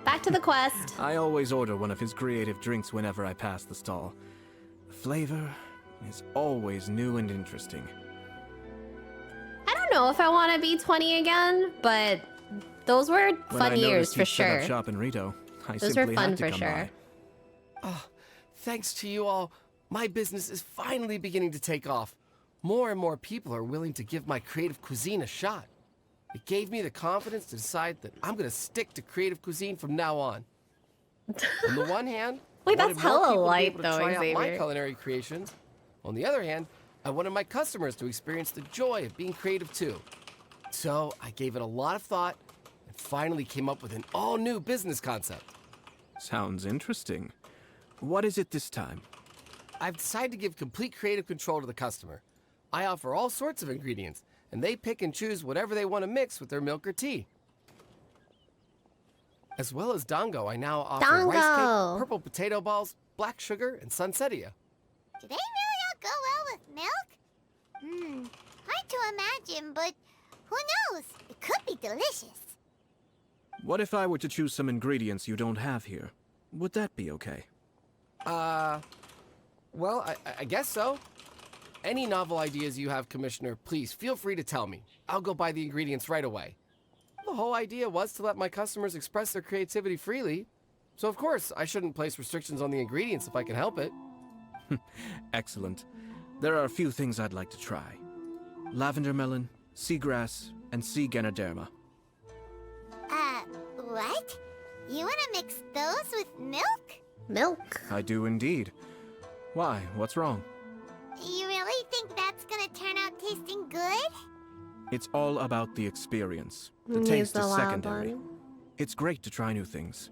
Back to the quest. I always order one of his creative drinks whenever I pass the stall. The flavor is always new and interesting. I don't know if I want to be 20 again, but those were fun years for Set up sure. shop in Rito, I Those simply were fun had to for come sure. by. Oh, thanks to you all, my business is finally beginning to take off. More and more people are willing to give my creative cuisine a shot. It gave me the confidence to decide that I'm gonna stick to creative cuisine from now on. On the one hand, Wait, I that's wanted more hella people to be light able to though, try out my Xavier. culinary creations. On the other hand, I wanted my customers to experience the joy of being creative too. So I gave it a lot of thought and finally came up with an all-new business concept. Sounds interesting. What is it this time? I've decided to give complete creative control to the customer. I offer all sorts of ingredients, and they pick and choose whatever they want to mix with their milk or tea. As well as dango, I now offer rice Dango. cake, purple potato balls, black sugar, and sunsettia. Do they really all go well with milk? Hard to imagine, but who knows? It could be delicious. What if I were to choose some ingredients you don't have here? Would that be okay? Well, I guess so. Any novel ideas you have, Commissioner, please feel free to tell me. I'll go buy the ingredients right away. The whole idea was to let my customers express their creativity freely. So of course, I shouldn't place restrictions on the ingredients if I can help it. Excellent. There are a few things I'd like to try. Lavender melon, seagrass, and sea ganoderma. What? You wanna mix those with milk? Milk. I do indeed. Why? What's wrong? You really think that's gonna turn out tasting good? It's all about the experience. The He's taste the is loud secondary. one. It's great to try new things.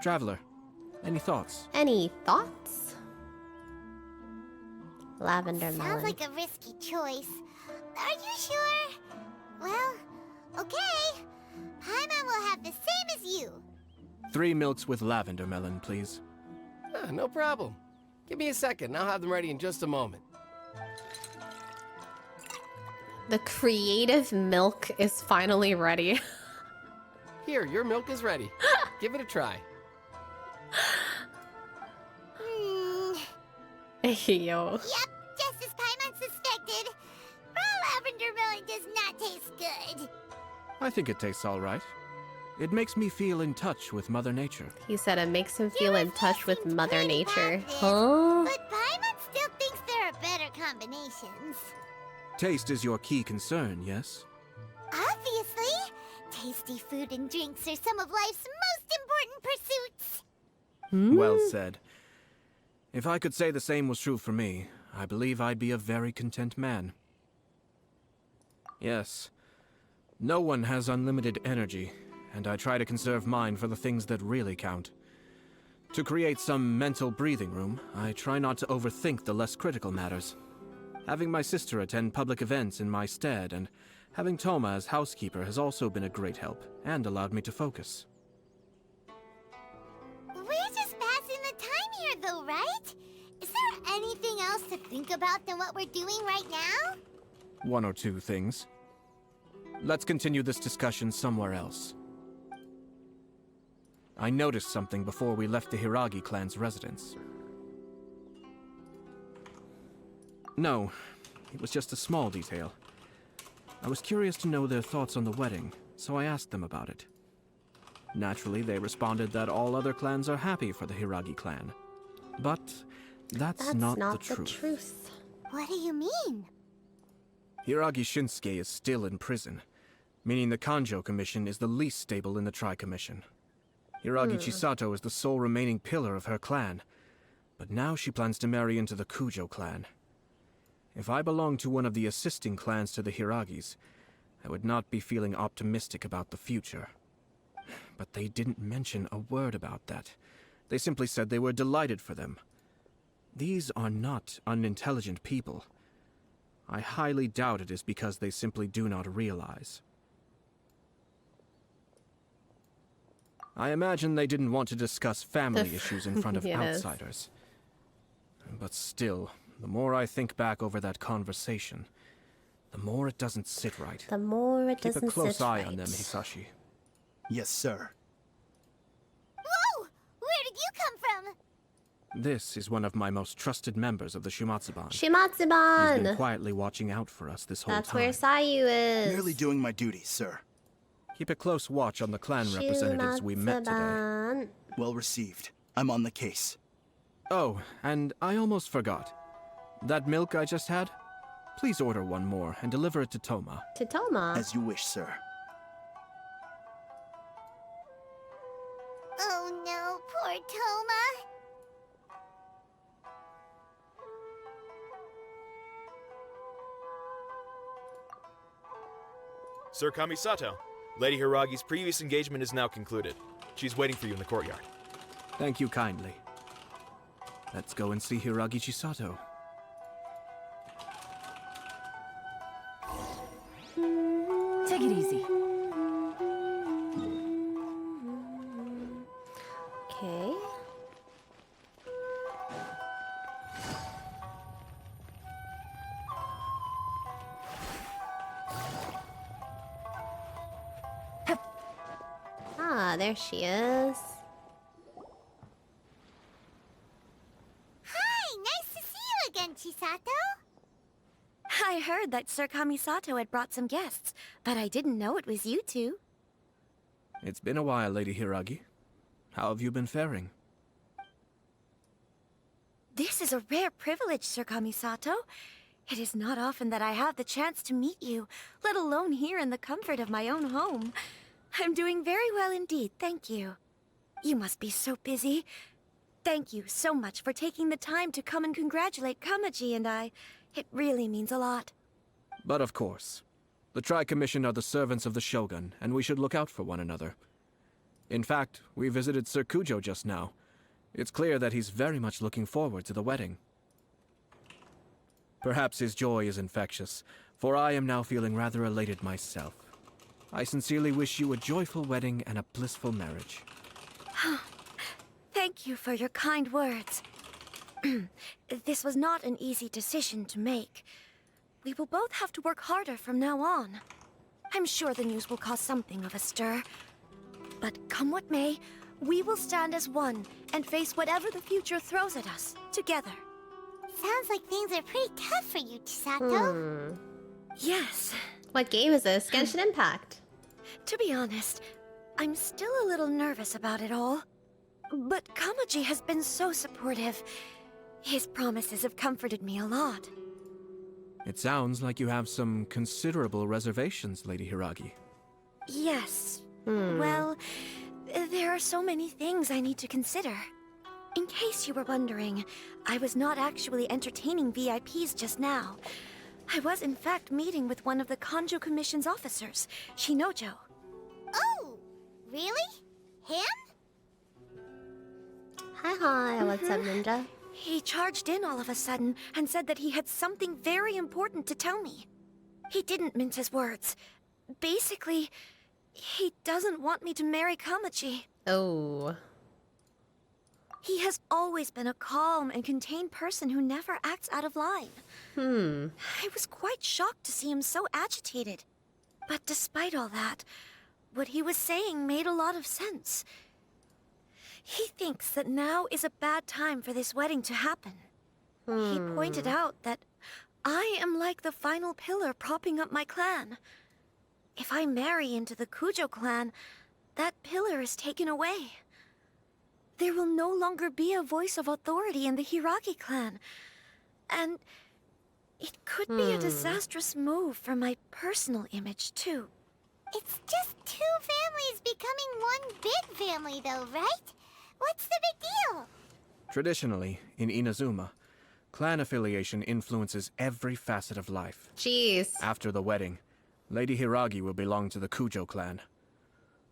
Traveler, any thoughts? Any thoughts? Lavender Sounds melon. like a risky choice. Are you sure? Well, okay. Paimon will have the same as you. 3 milks with lavender melon, please. No problem. Give me a second, I'll have them ready in just a moment. The creative milk is finally ready. Here, your milk is ready. Give it a try. Yo. Yep, just as Paimon suspected. Raw lavender melon does not taste good. I think it tastes all right. It makes me feel in touch with Mother Nature. He said it makes him feel in touch with Mother pretty Nature. obvious, Huh? But Paimon still thinks there are better combinations. Taste is your key concern, yes? Obviously. Tasty food and drinks are some of life's most important pursuits. Well said. If I could say the same was true for me, I believe I'd be a very content man. Yes. No one has unlimited energy, and I try to conserve mine for the things that really count. To create some mental breathing room, I try not to overthink the less critical matters. Having my sister attend public events in my stead, and having Toma as housekeeper has also been a great help, and allowed me to focus. We're just passing the time here, though, right? Is there anything else to think about than what we're doing right now? 1 or 2 things. Let's continue this discussion somewhere else. I noticed something before we left the Hiragi clan's residence. No, it was just a small detail. I was curious to know their thoughts on the wedding, so I asked them about it. Naturally, they responded that all other clans are happy for the Hiragi clan. But that's not the truth. What do you mean? Hiragi Shinsuke is still in prison, meaning the Kanjo Commission is the least stable in the Tri-Commission. Hiragi Chisato is the sole remaining pillar of her clan, but now she plans to marry into the Kujo clan. If I belonged to one of the assisting clans to the Hiragis, I would not be feeling optimistic about the future. But they didn't mention a word about that. They simply said they were delighted for them. These are not unintelligent people. I highly doubt it is because they simply do not realize. I imagine they didn't want to discuss family issues in front of Yes. outsiders. But still, the more I think back over that conversation, the more it doesn't sit right. The more it Keep doesn't a close sit eye right. on them, Hisashi. Yes, sir. Whoa! Where did you come from? This is one of my most trusted members of the Shimatsuban. He's been Shimatsuban! quietly watching out for us this whole That's time. where Sayu is. Merely doing my duty, sir. Keep a close watch on the clan representatives we met today. Shimatsuban. Well received. I'm on the case. Oh, and I almost forgot. That milk I just had? Please order one more and deliver it to Toma. To Toma. As you wish, sir. Sir Kamisato, Lady Hiragi's previous engagement is now concluded. She's waiting for you in the courtyard. Thank you kindly. Let's go and see Hiragi Chisato. Take it easy. Okay. Ah, there she is. Hi, nice to see you again, Chisato. I heard that Sir Kamisato had brought some guests, but I didn't know it was you two. It's been a while, Lady Hiragi. How have you been faring? This is a rare privilege, Sir Kamisato. It is not often that I have the chance to meet you, let alone here in the comfort of my own home. I'm doing very well indeed, thank you. You must be so busy. Thank you so much for taking the time to come and congratulate Kamaji and I. It really means a lot. But of course. The Tri-Commission are the servants of the Shogun, and we should look out for one another. In fact, we visited Sir Kujo just now. It's clear that he's very much looking forward to the wedding. Perhaps his joy is infectious, for I am now feeling rather elated myself. I sincerely wish you a joyful wedding and a blissful marriage. Thank you for your kind words. This was not an easy decision to make. We will both have to work harder from now on. I'm sure the news will cause something of a stir. But come what may, we will stand as one and face whatever the future throws at us, together. Sounds like things are pretty tough for you, Chisato. Yes. What game is this? Genshin Impact. To be honest, I'm still a little nervous about it all. But Kamaji has been so supportive. His promises have comforted me a lot. It sounds like you have some considerable reservations, Lady Hiragi. Yes. Well, there are so many things I need to consider. In case you were wondering, I was not actually entertaining VIPs just now. I was in fact meeting with one of the Kanjo Commission's officers, Shinojo. Oh, really? Him? Hi, what's up, Ninja? He charged in all of a sudden and said that he had something very important to tell me. He didn't mince his words. Basically, he doesn't want me to marry Kamaji. Oh. He has always been a calm and contained person who never acts out of line. I was quite shocked to see him so agitated. But despite all that, what he was saying made a lot of sense. He thinks that now is a bad time for this wedding to happen. He pointed out that I am like the final pillar propping up my clan. If I marry into the Kujo clan, that pillar is taken away. There will no longer be a voice of authority in the Hiragi clan. And it could be a disastrous move for my personal image, too. It's just two families becoming one big family, though, right? What's the big deal? Traditionally, in Inazuma, clan affiliation influences every facet of life. Jeez. After the wedding, Lady Hiragi will belong to the Kujo clan.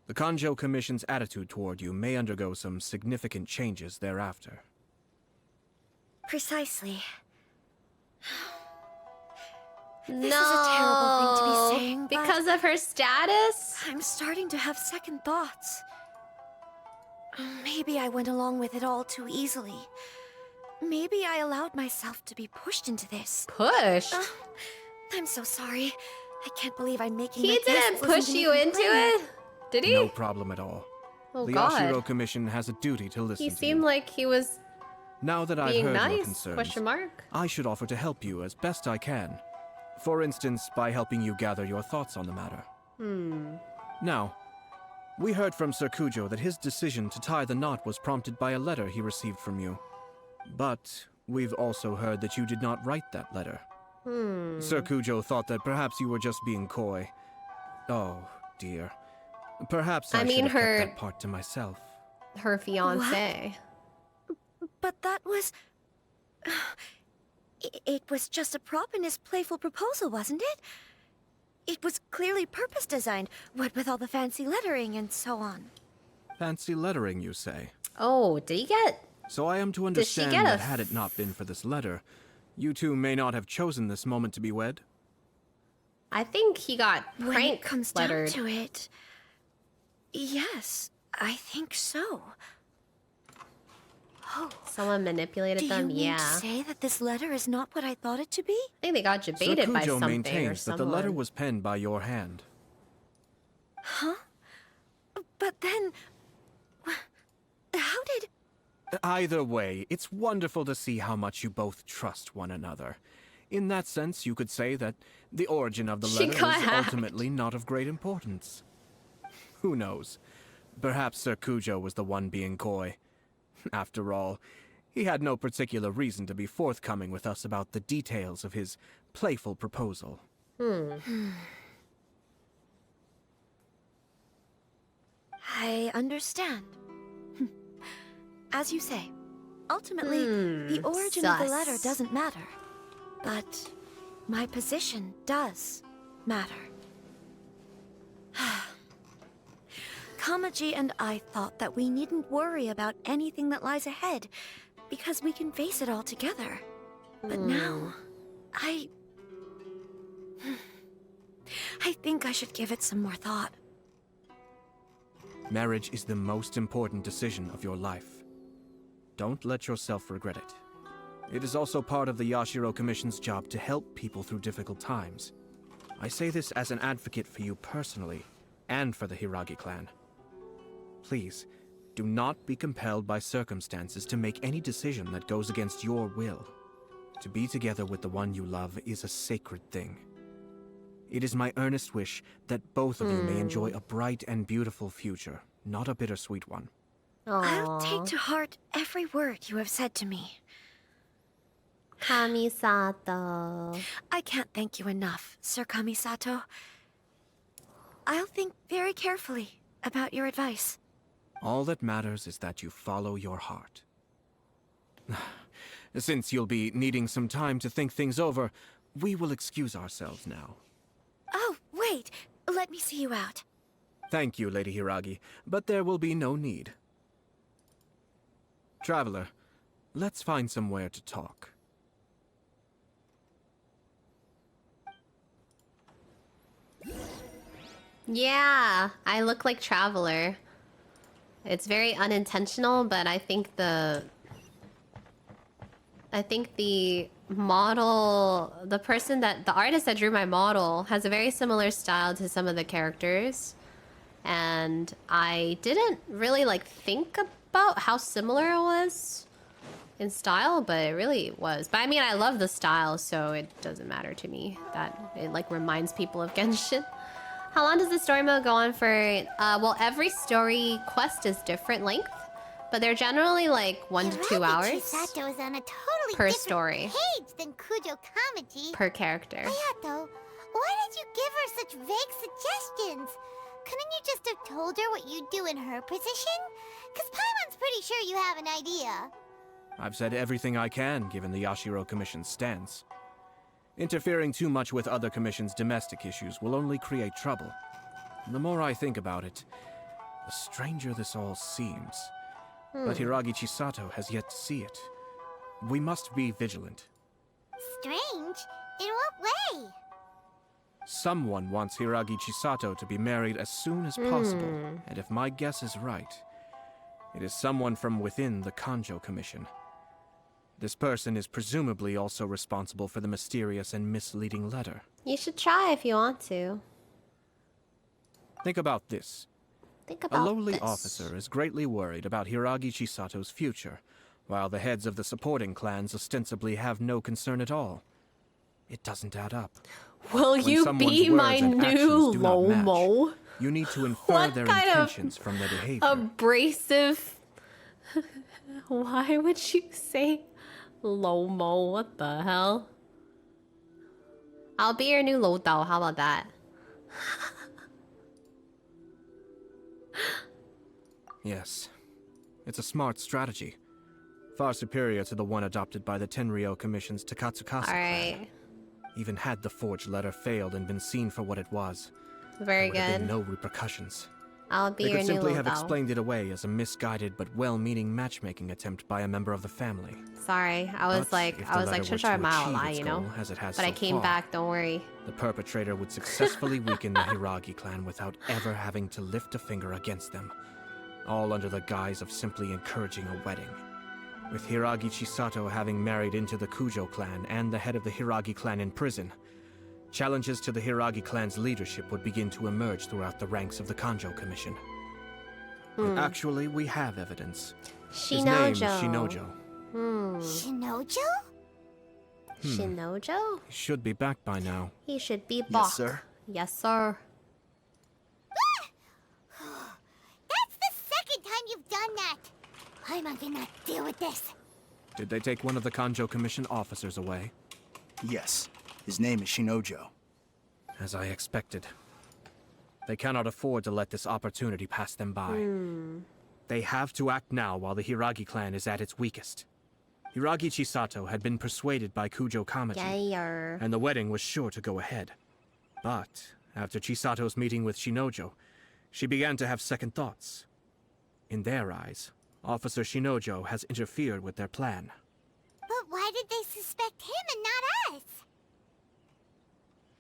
The Kanjo Commission's attitude toward you may undergo some significant changes thereafter. Precisely. No. This is a terrible thing to be saying, but because of her status? I'm starting to have second thoughts. Maybe I went along with it all too easily. Maybe I allowed myself to be pushed into this. Pushed? I'm so sorry. I can't believe I'm making He like this didn't wasn't push you even into planned. it? Did he? No problem at all. Oh, the God. Yashiro Commission has a duty to listen He to seemed you. like he was Now that I've being heard your nice, concerns, question mark. I should offer to help you as best I can. For instance, by helping you gather your thoughts on the matter. Now, we heard from Sir Kujo that his decision to tie the knot was prompted by a letter he received from you. But we've also heard that you did not write that letter. Sir Kujo thought that perhaps you were just being coy. Oh, dear. Perhaps I mean, should have her- kept that part to myself. Her fiance. But that was... It was just a prop in his playful proposal, wasn't it? It was clearly purpose designed, what with all the fancy lettering and so on. Fancy lettering, you say? Oh, did he get... So I am to Did she understand get that had it not been for this letter, you two may not have chosen this moment to be wed? I think he got When prank it comes lettered. down to it, yes, I think so. Oh, Someone manipulated do you them? mean Yeah. to say that this letter is not what I thought it to be? I think they got Sir debated by Kujo something or maintains that the letter someone. was penned by your hand. Huh? But then... How did... Either way, it's wonderful to see how much you both trust one another. In that sense, you could say that the origin of the She letter got is hacked. ultimately not of great importance. Who knows? Perhaps Sir Kujo was the one being coy. After all, he had no particular reason to be forthcoming with us about the details of his playful proposal. I understand. As you say, ultimately, the origin of the letter sus. doesn't matter. But my position does matter. Kamaji and I thought that we needn't worry about anything that lies ahead, because we can face it all together. But now, I think I should give it some more thought. Marriage is the most important decision of your life. Don't let yourself regret it. It is also part of the Yashiro Commission's job to help people through difficult times. I say this as an advocate for you personally, and for the Hiragi clan. Please, do not be compelled by circumstances to make any decision that goes against your will. To be together with the one you love is a sacred thing. It is my earnest wish that both of you may enjoy a bright and beautiful future, not a bittersweet one. I'll take to heart every word you have said to me. Kamisato. I can't thank you enough, Sir Kamisato. I'll think very carefully about your advice. All that matters is that you follow your heart. Since you'll be needing some time to think things over, we will excuse ourselves now. Oh, wait. Let me see you out. Thank you, Lady Hiragi, but there will be no need. Traveler, let's find somewhere to talk. Yeah, I look like Traveler. It's very unintentional, but I think the model, the artist that drew my model has a very similar style to some of the characters. And I didn't really think about how similar it was in style, but it really was. But I mean, I love the style, so it doesn't matter to me that it reminds people of Genshin. How long does the story mode go on for? Well, every story quest is different length, but they're generally 1 to 2 hours Chisato is on a totally per different story, page than Kujo Kamaji. per character. Hayato, why did you give her such vague suggestions? Couldn't you just have told her what you'd do in her position? Because Paimon's pretty sure you have an idea. I've said everything I can, given the Yashiro Commission's stance. Interfering too much with other commissions' domestic issues will only create trouble. The more I think about it, the stranger this all seems. But Hiragi Chisato has yet to see it. We must be vigilant. Strange? In what way? Someone wants Hiragi Chisato to be married as soon as possible, and if my guess is right, it is someone from within the Kanjo Commission. This person is presumably also responsible for the mysterious and misleading letter. You should try if you want to. Think about this. Think about A lowly this. officer is greatly worried about Hiragi Chisato's future, while the heads of the supporting clans ostensibly have no concern at all. It doesn't add up. Will When you someone's be words my and new actions do not match, Lomo? you need to infer What their kind of intentions from their behavior. Abrasive. Why would you say Lomo? What the hell? I'll be your new Lodao. How about that? Yes. It's a smart strategy. Far superior to the one adopted by the Tenryou Commission's Takatsukasa clan. Alright. Even had the forged letter failed and been seen for what it was, Very there would have good. been no repercussions. I'll be They your could new simply have Lil explained it away as a misguided but well-meaning matchmaking attempt by a member of the family. Sorry, I was But like, if I the was like, letter were sure, to I'm out achieve lie, its you know. goal, as it has But I so came far, back. Don't worry. The perpetrator would successfully weaken the Hiragi clan without ever having to lift a finger against them, all under the guise of simply encouraging a wedding. With Hiragi Chisato having married into the Kujo clan and the head of the Hiragi clan in prison, challenges to the Hiragi clan's leadership would begin to emerge throughout the ranks of the Kanjo Commission. Actually, we have evidence. His name is Shinojo. Shinojo? Shinojo? He should be back by now. He should be back. Yes, sir. Yes, sir. That's the second time you've done that. Paimon cannot deal with this. Did they take one of the Kanjo Commission officers away? Yes. His name is Shinojo. As I expected. They cannot afford to let this opportunity pass them by. They have to act now while the Hiragi clan is at its weakest. Hiragi Chisato had been persuaded by Kujo Kamaji, Yeah. and the wedding was sure to go ahead. But after Chisato's meeting with Shinojo, she began to have second thoughts. In their eyes, Officer Shinojo has interfered with their plan. But why did they suspect him and not us?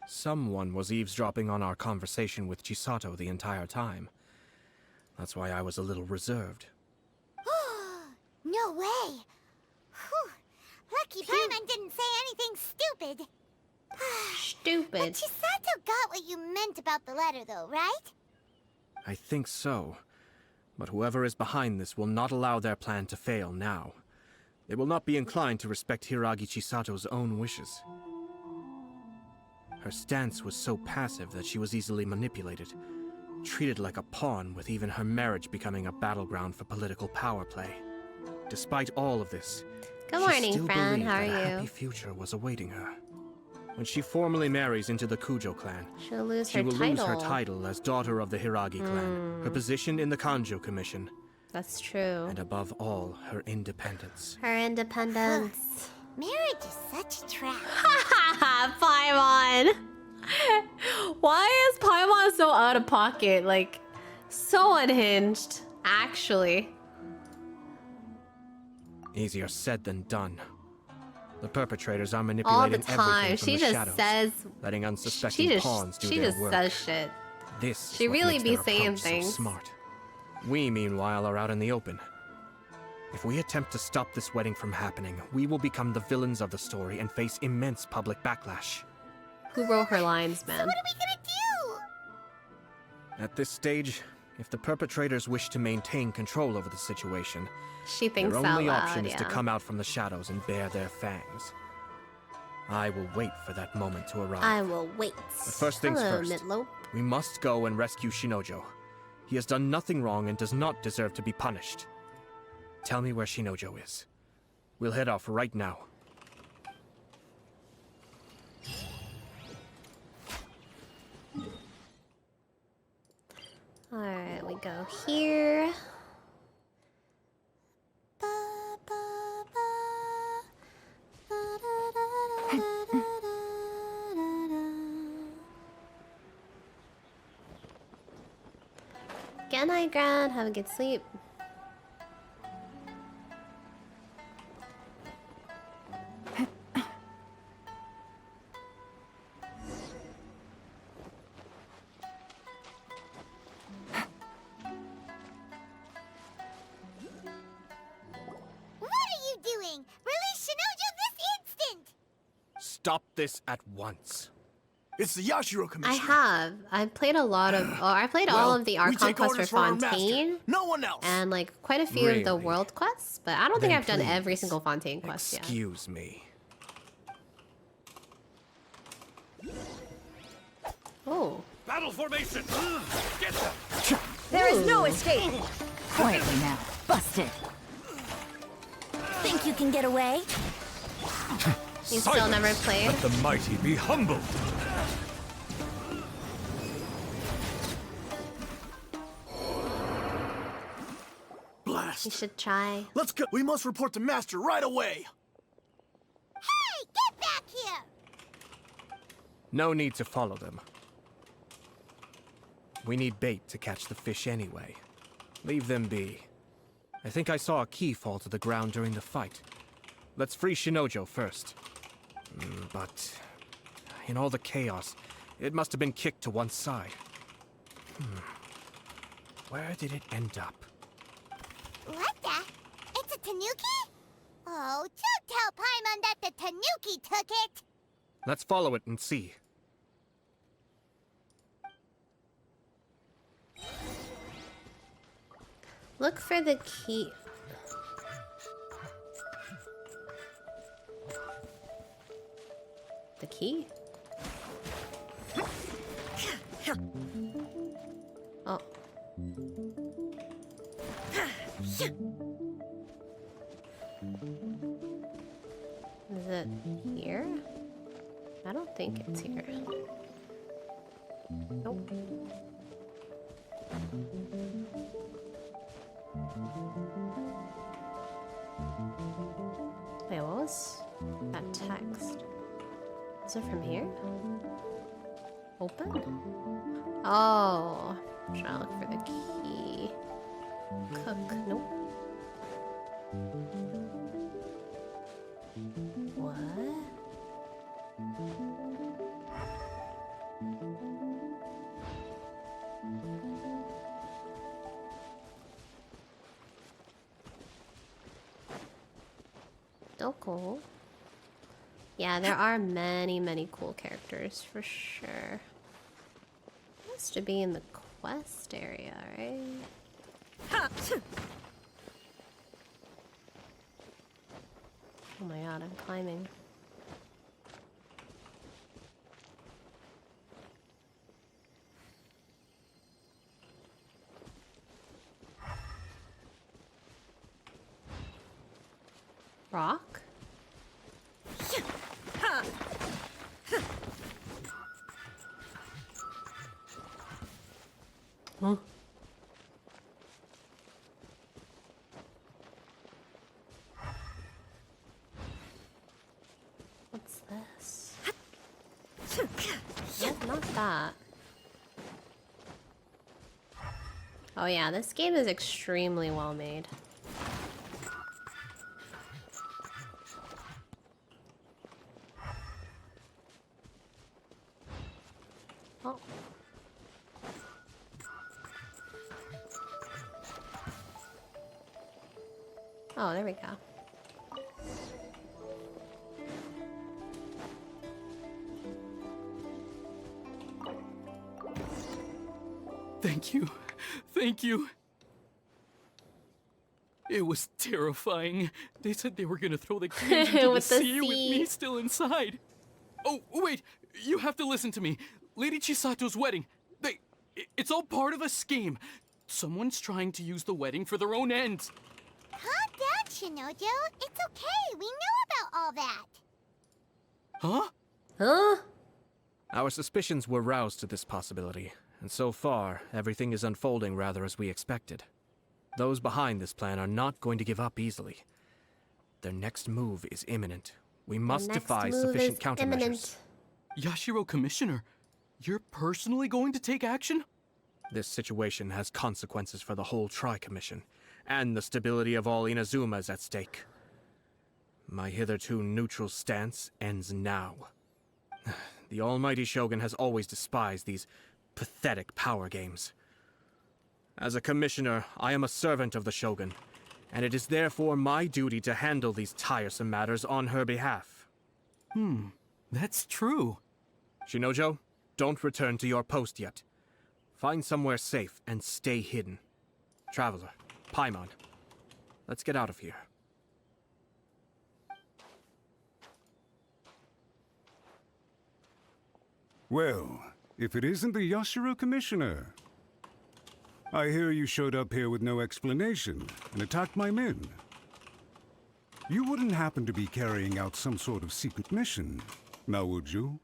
Someone was eavesdropping on our conversation with Chisato the entire time. That's why I was a little reserved. No way. Whew. Lucky Paimon didn't say anything stupid. Stupid. But Chisato got what you meant about the letter, though, right? I think so. But whoever is behind this will not allow their plan to fail now. They will not be inclined to respect Hiragi Chisato's own wishes. Her stance was so passive that she was easily manipulated, treated like a pawn, with even her marriage becoming a battleground for political power play. Despite all of this, Good she morning, still friend. believed How are that a you? happy future was awaiting her. When she formally marries into the Kujo clan, She'll lose she her will title. lose her title as daughter of the Hiragi clan, her position in the Kanjo Commission, That's true. and above all, her independence. Her independence. Marriage is such a trap. Paimon. Why is Paimon so out of pocket? Like, so unhinged, actually. Easier said than done. The perpetrators are All manipulating the time. everything from She the just shadows, says. letting unsuspecting pawns do She their just work. says shit. This is She what really makes be their saying approach so things. smart. We, meanwhile, are out in the open. If we attempt to stop this wedding from happening, we will become the villains of the story and face immense public backlash. Who wrote her lines, man? What are we gonna do? At this stage, if the perpetrators wish to maintain control over the situation, She thinks their out only loud, option is to yeah. come out from the shadows and bare their fangs. I will wait for that moment to arrive. I will wait. But first things Hello, first. Midlope. We must go and rescue Shinojo. He has done nothing wrong and does not deserve to be punished. Tell me where Shinojo is. We'll head off right now. Alright, we go here. Good night, Gran. Have a good sleep. What are you doing? Release Shinojo this instant! Stop this at once. It's the Yashiro I Commission. have. I played a lot of. Oh, I played all of the we Archon take quests for orders from our master. Fontaine No one else. and like quite a few of the Really? world quests, but I don't think Then I've done every please, single Fontaine quest yet. Excuse me. Oh. Battle formation! Get them! There is no escape! Quietly now. Busted. Think you can get away? You still never played? Let the mighty be humbled! Blast. You should try. Let's go. We must report to Master right away. Hey, get back here! No need to follow them. We need bait to catch the fish anyway. Leave them be. I think I saw a key fall to the ground during the fight. Let's free Shinojo first. But in all the chaos, it must have been kicked to one side. Where did it end up? What the? It's a tanuki? Oh, don't tell Paimon that the tanuki took it! Let's follow it and see. Look for the key. The key? Oh. Is it here? I don't think it's here. Nope. Wait, what was that text? Is it from here? Open? Oh, I'm trying to look for the key. Cook, nope. What? Still cool. Yeah, there are many, many cool characters for sure. Has to be in the quest area, right? Oh my god, I'm climbing. Rock? Huh? What's this? Nope, not that. Oh yeah, this game is extremely well made. Oh. Oh, there we go. Thank you. Thank you. It was terrifying. They said they were gonna throw the cage into the With the sea with me sea. still inside. Oh, wait. You have to listen to me. Lady Chisato's wedding. It's all part of a scheme. Someone's trying to use the wedding for their own ends. Calm down, Shinojo. It's okay. We know about all that. Huh? Huh? Our suspicions were roused to this possibility, and so far, everything is unfolding rather as we expected. Those behind this plan are not going to give up easily. Their next move is imminent. We must devise sufficient countermeasures. Yashiro Commissioner, you're personally going to take action? This situation has consequences for the whole Tri-Commission, and the stability of all Inazuma is at stake. My hitherto neutral stance ends now. The almighty Shogun has always despised these pathetic power games. As a commissioner, I am a servant of the Shogun, and it is therefore my duty to handle these tiresome matters on her behalf. That's true. Shinojo, don't return to your post yet. Find somewhere safe and stay hidden. Traveler, Paimon, let's get out of here. Well, if it isn't the Yashiro Commissioner. I hear you showed up here with no explanation and attacked my men. You wouldn't happen to be carrying out some sort of secret mission, now would you?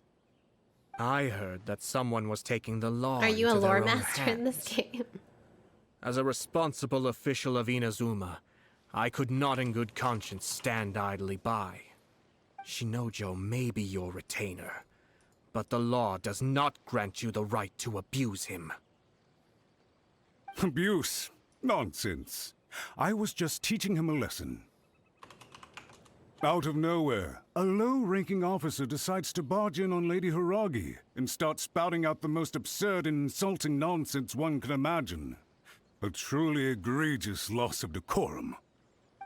I heard that someone was taking the law Are you a into their lore own master in this hands. game? As a responsible official of Inazuma, I could not in good conscience stand idly by. Shinojo may be your retainer, but the law does not grant you the right to abuse him. Abuse? Nonsense. I was just teaching him a lesson. Out of nowhere, a low-ranking officer decides to barge in on Lady Hiragi and start spouting out the most absurd and insulting nonsense one can imagine. A truly egregious loss of decorum.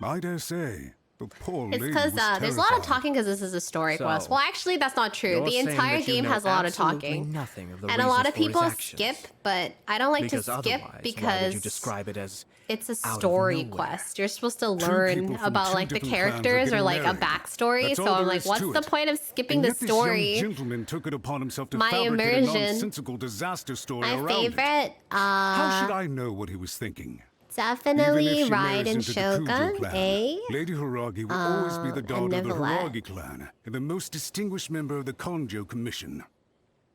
I dare say, the poor It's lady because was there's a lot of terrified. talking because this is a story So, quest. Well, actually, that's not true. You're The saying entire that you game know has a lot of absolutely talking. nothing of the And a lot of reasons for his people actions. skip, but I don't like Because to skip otherwise, why would because you describe it as it's a out of story nowhere? quest. You're supposed to Two learn people from about two like the different clans are characters or getting like a married. backstory. That's So all I'm there like, is what's to the it. point of skipping And the yet this young story? gentleman took it upon himself to My fabricate a immersion. nonsensical disaster story My around favorite, it. How should I know what he was thinking? definitely Even if she Raiden marries into the Kujo Shogun, clan, eh? Lady Hiragi will always be the and daughter of the Neuvillette. Hiragi clan and the most distinguished member of the Konjo Commission.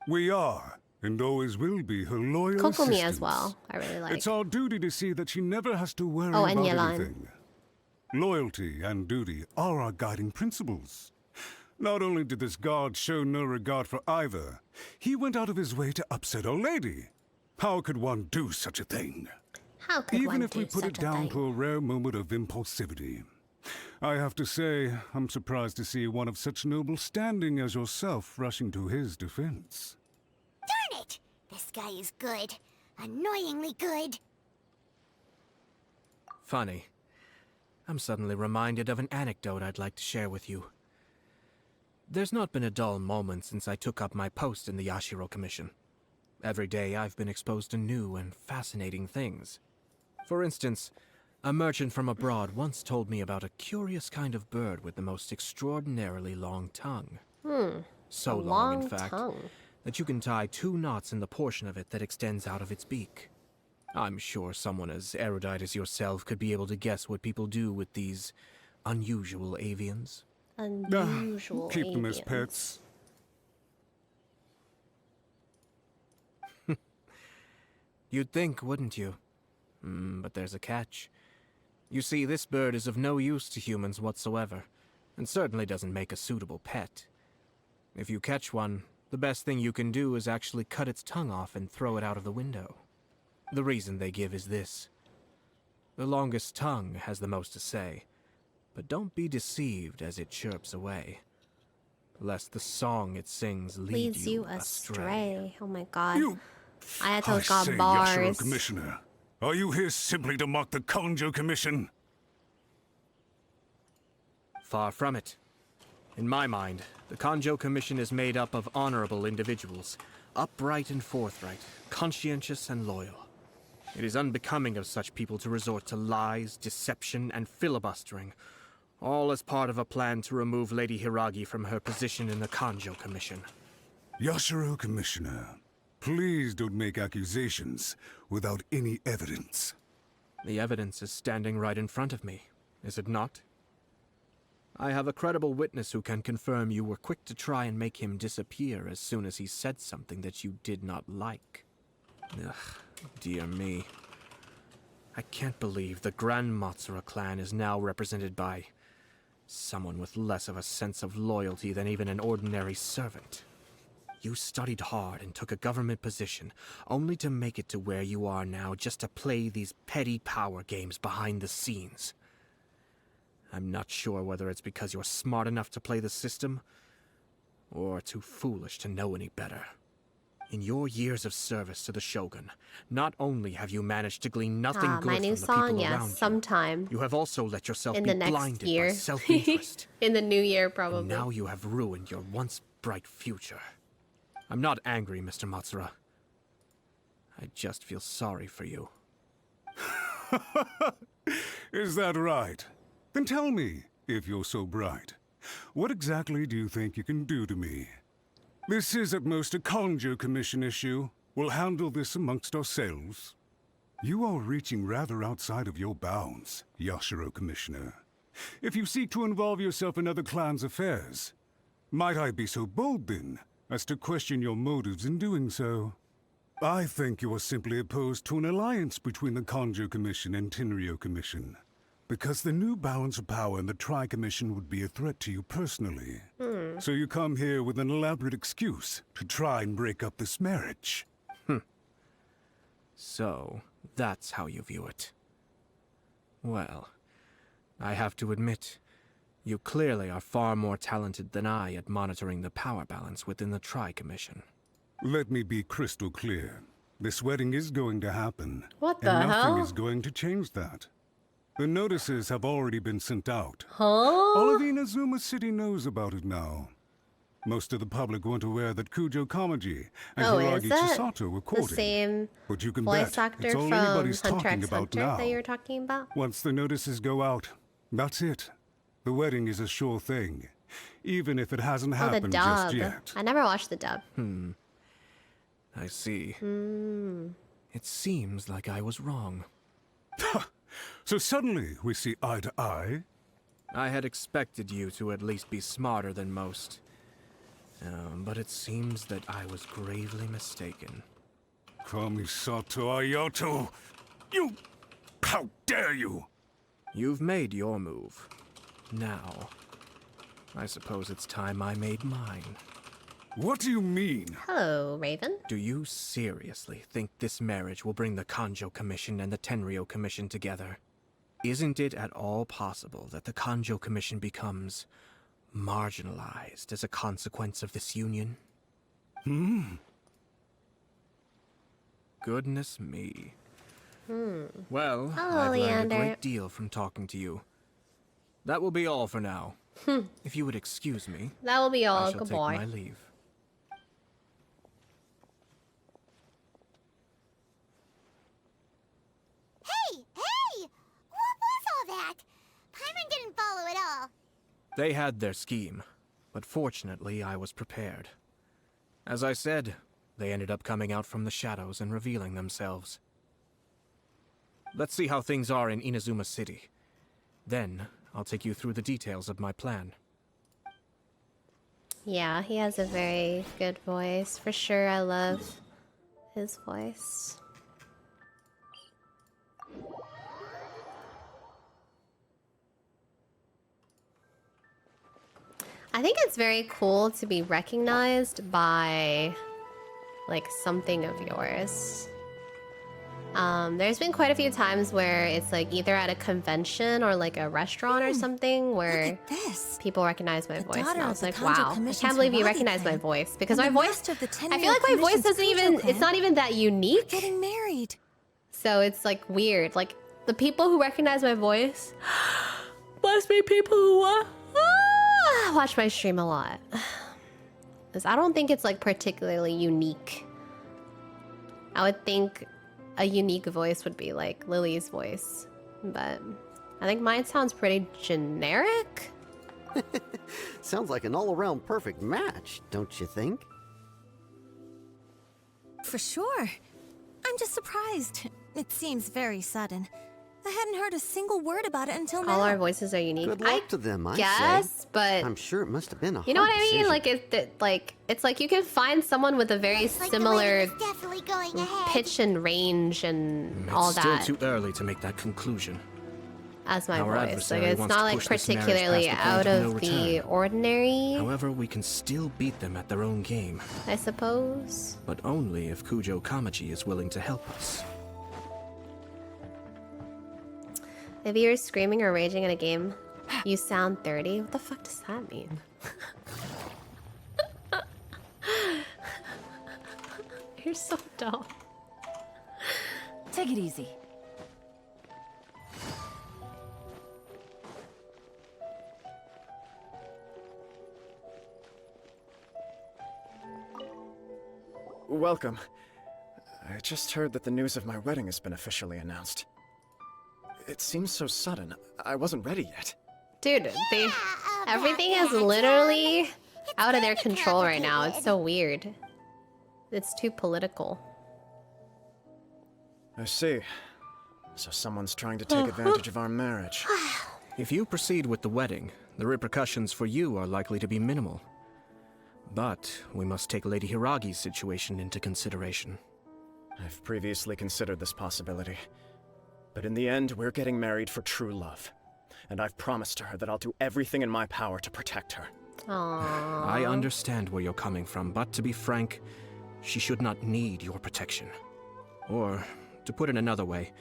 We are, and always will be, her loyal Kokomi assistants. as well. I really like. It's our duty to see that she never has to worry Oh, and about Yelan. anything. Loyalty and duty are our guiding principles. Not only did this guard show no regard for either, he went out of his way to upset our lady. How could one do such a thing? How could Even one if do we put such it a down thing? to a rare moment of impulsivity. I have to say, I'm surprised to see one of such noble standing as yourself rushing to his defense. Darn it! This guy is good. Annoyingly good. Funny. I'm suddenly reminded of an anecdote I'd like to share with you. There's not been a dull moment since I took up my post in the Yashiro Commission. Every day I've been exposed to new and fascinating things. For instance, a merchant from abroad once told me about a curious kind of bird with the most extraordinarily long tongue. So A long, in long fact, tongue. that you can tie 2 knots in the portion of it that extends out of its beak. I'm sure someone as erudite as yourself could be able to guess what people do with these unusual avians. Unusual. Keep them as avians. pets. You'd think, wouldn't you? But there's a catch. You see, this bird is of no use to humans whatsoever, and certainly doesn't make a suitable pet. If you catch one, the best thing you can do is actually cut its tongue off and throw it out of the window. The reason they give is this. The longest tongue has the most to say, but don't be deceived as it chirps away, lest the song it sings Leads you astray. Oh my god. Ayato's I got say, Yashiro bars. Commissioner, are you here simply to mock the Konjo Commission? Far from it. In my mind, the Konjo Commission is made up of honorable individuals, upright and forthright, conscientious and loyal. It is unbecoming of such people to resort to lies, deception, and filibustering, all as part of a plan to remove Lady Hiragi from her position in the Konjo Commission. Yashiro Commissioner, please don't make accusations without any evidence. The evidence is standing right in front of me, is it not? I have a credible witness who can confirm you were quick to try and make him disappear as soon as he said something that you did not like. Ugh, dear me. I can't believe the Grand Matsura clan is now represented by someone with less of a sense of loyalty than even an ordinary servant. You studied hard and took a government position, only to make it to where you are now just to play these petty power games behind the scenes. I'm not sure whether it's because you're smart enough to play the system, or too foolish to know any better. In your years of service to the Shogun, not only have you managed to glean nothing good my from new the song, people yes, around sometime you have also let yourself in be the next blinded year. by self-interest. In the new year, And probably. now you have ruined your once bright future. I'm not angry, Mr. Matsura. I just feel sorry for you. Is that right? Then tell me, if you're so bright, what exactly do you think you can do to me? This is at most a Konjo Commission issue. We'll handle this amongst ourselves. You are reaching rather outside of your bounds, Yashiro Commissioner. If you seek to involve yourself in other clans' affairs, might I be so bold then, as to question your motives in doing so? I think you are simply opposed to an alliance between the Konjo Commission and Tenryo Commission, because the new balance of power in the Tri-Commission would be a threat to you personally. So you come here with an elaborate excuse to try and break up this marriage. So, that's how you view it. Well, I have to admit, you clearly are far more talented than I at monitoring the power balance within the Tri-Commission. Let me be crystal clear. This wedding is going to happen. What the and nothing hell? is going to change that. The notices have already been sent out. Huh? All of Inazuma City knows about it now. Most of the public weren't aware that Kujo Kamaji and Hiragi Chisato were the courting. same But you can voice bet actor it's all from anybody's Hunter talking x about Hunter now. that you were talking about? Once the notices go out, that's it. The wedding is a sure thing, even if it hasn't Oh, the happened dub. just yet. I never watched the dub. I see. It seems like I was wrong. So suddenly we see eye to eye. I had expected you to at least be smarter than most. But it seems that I was gravely mistaken. Kamisato Ayato! You... How dare you! You've made your move. Now, I suppose it's time I made mine. What do you mean? Hello, Raven. Do you seriously think this marriage will bring the Kanjo Commission and the Tenryou Commission together? Isn't it at all possible that the Kanjo Commission becomes marginalized as a consequence of this union? Goodness me. Well, Hello, I've learned a Leander. great deal from talking to you. That will be all for now. If you would excuse me, That will be I all. shall take Goodbye. my leave. Hey! What was all that? Paimon didn't follow at all. They had their scheme, but fortunately I was prepared. As I said, they ended up coming out from the shadows and revealing themselves. Let's see how things are in Inazuma City. Then, I'll take you through the details of my plan. Yeah, he has a very good voice. For sure, I love his voice. I think it's very cool to be recognized by, like, something of yours. There's been quite a few times where it's like either at a convention or like a restaurant or something where people recognize my voice, and I was like, wow, I can't believe you recognize my voice, because my voice, I feel like my voice doesn't even, it's not even that unique. Getting married. So it's like weird, like the people who recognize my voice must be people who watch my stream a lot. 'Cause I don't think it's like particularly unique. I would think a unique voice would be like Lily's voice, but I think mine sounds pretty generic. Sounds like an all-around perfect match, don't you think? For sure. I'm just surprised. It seems very sudden. I hadn't heard a single word about it until now. All our voices are unique. Good luck to them, I guess, say. but I'm sure it must have been a you know what hard I mean? decision. Like it's like you can find someone with a very similar Definitely going ahead. pitch and range and all It's that still too early to make that conclusion. as my Our voice. Like adversary it's wants not to like push this marriage particularly past the out point of of no the return. ordinary, However, we can still beat them at their own game, I suppose. but only if Kujo Kamaji is willing to help us. If you're screaming or raging in a game, you sound 30. What the fuck does that mean? You're so dumb. Take it easy. Welcome. I just heard that the news of my wedding has been officially announced. It seems so sudden. I wasn't ready yet. Dude, everything is literally out of their control right now. It's so weird. It's too political. I see. So someone's trying to take advantage of our marriage. If you proceed with the wedding, the repercussions for you are likely to be minimal. But we must take Lady Hiragi's situation into consideration. I've previously considered this possibility. But in the end, we're getting married for true love. And I've promised her that I'll do everything in my power to protect her. Aww. I understand where you're coming from, but to be frank, she should not need your protection. Or, to put it another way,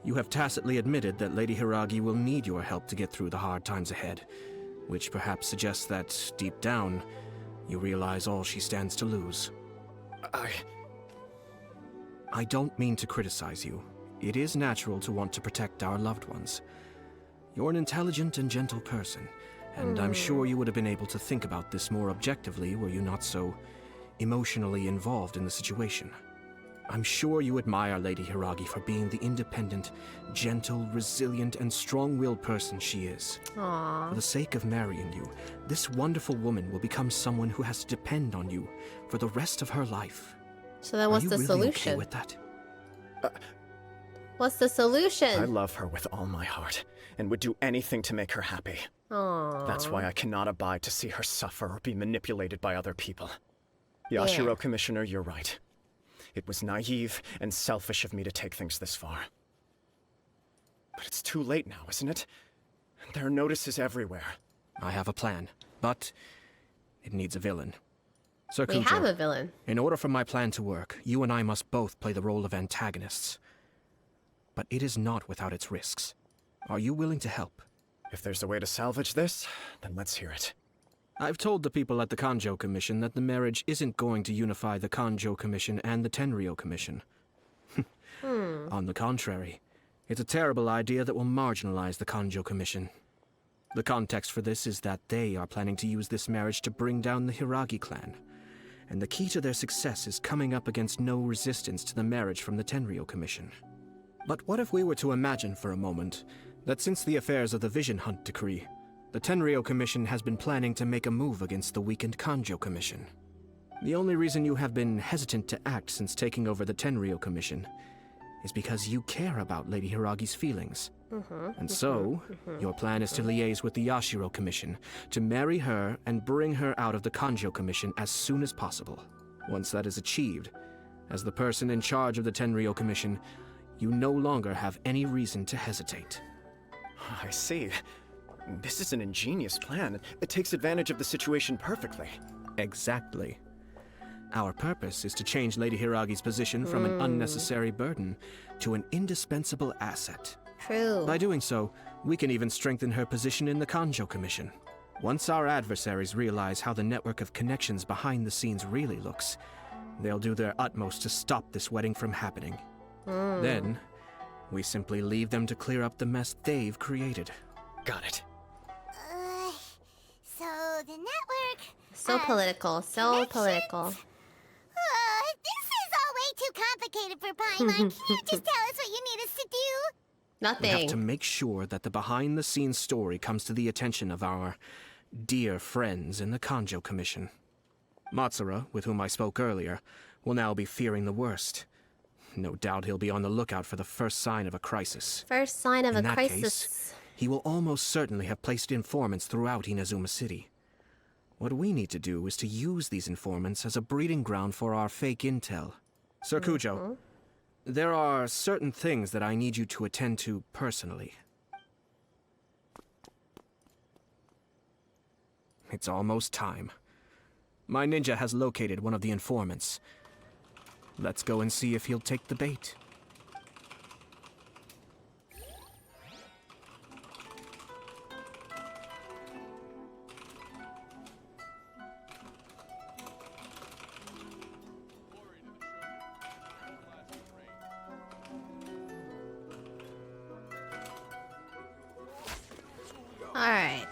you have tacitly admitted that Lady Hiragi will need your help to get through the hard times ahead, which perhaps suggests that, deep down, you realize all she stands to lose. I don't mean to criticize you. It is natural to want to protect our loved ones. You're an intelligent and gentle person, and I'm sure you would have been able to think about this more objectively were you not so emotionally involved in the situation. I'm sure you admire Lady Hiragi for being the independent, gentle, resilient, and strong-willed person she is. Aww. For the sake of marrying you, this wonderful woman will become someone who has to depend on you for the rest of her life. So then what's Are you the really solution? okay with that? What's the solution? I love her with all my heart, and would do anything to make her happy. Aww. That's why I cannot abide to see her suffer or be manipulated by other people. Yashiro, Commissioner, you're right. It was naive and selfish of me to take things this far. But it's too late now, isn't it? There are notices everywhere. I have a plan, but it needs a villain. Sir We Kujo, have a villain. in order for my plan to work, you and I must both play the role of antagonists. But it is not without its risks. Are you willing to help? If there's a way to salvage this, then let's hear it. I've told the people at the Kanjo Commission that the marriage isn't going to unify the Kanjo Commission and the Tenryou Commission. On the contrary, it's a terrible idea that will marginalize the Kanjo Commission. The context for this is that they are planning to use this marriage to bring down the Hiragi clan. And the key to their success is coming up against no resistance to the marriage from the Tenryou Commission. But what if we were to imagine for a moment that since the affairs of the Vision Hunt Decree, the Tenryou Commission has been planning to make a move against the weakened Kanjo Commission? The only reason you have been hesitant to act since taking over the Tenryou Commission is because you care about Lady Hiragi's feelings. And so, your plan is to liaise with the Yashiro Commission, to marry her and bring her out of the Kanjo Commission as soon as possible. Once that is achieved, as the person in charge of the Tenryou Commission, you no longer have any reason to hesitate. I see. This is an ingenious plan. It takes advantage of the situation perfectly. Exactly. Our purpose is to change Lady Hiragi's position from an unnecessary burden to an indispensable asset. True. By doing so, we can even strengthen her position in the Kanjo Commission. Once our adversaries realize how the network of connections behind the scenes really looks, they'll do their utmost to stop this wedding from happening. Then, we simply leave them to clear up the mess they've created. Got it. So the network... So political, so political. This is all way too complicated for Paimon. Can you just tell us what you need us to do? We have Nothing. to make sure that the behind-the-scenes story comes to the attention of our dear friends in the Kanjo Commission. Matsura, with whom I spoke earlier, will now be fearing the worst. No doubt he'll be on the lookout for the first sign of a crisis. First sign of In a that crisis. case, he will almost certainly have placed informants throughout Inazuma City. What we need to do is to use these informants as a breeding ground for our fake intel. Sir Kujo, there are certain things that I need you to attend to personally. It's almost time. My ninja has located one of the informants. Let's go and see if he'll take the bait. Alright.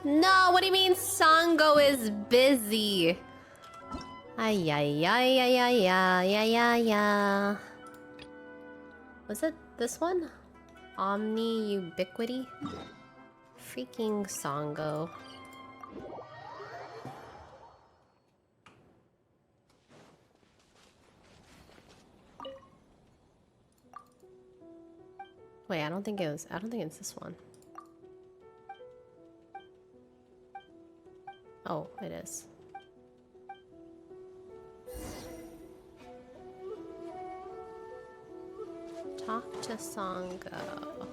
No, what do you mean Sango is busy? Ay, ay, ay, ay, ay, ay, ay, ay, ay. Was it this one? Omni Ubiquity? Freaking Sango. Wait, I don't think it's this one. Oh, it is. Talk to Sango.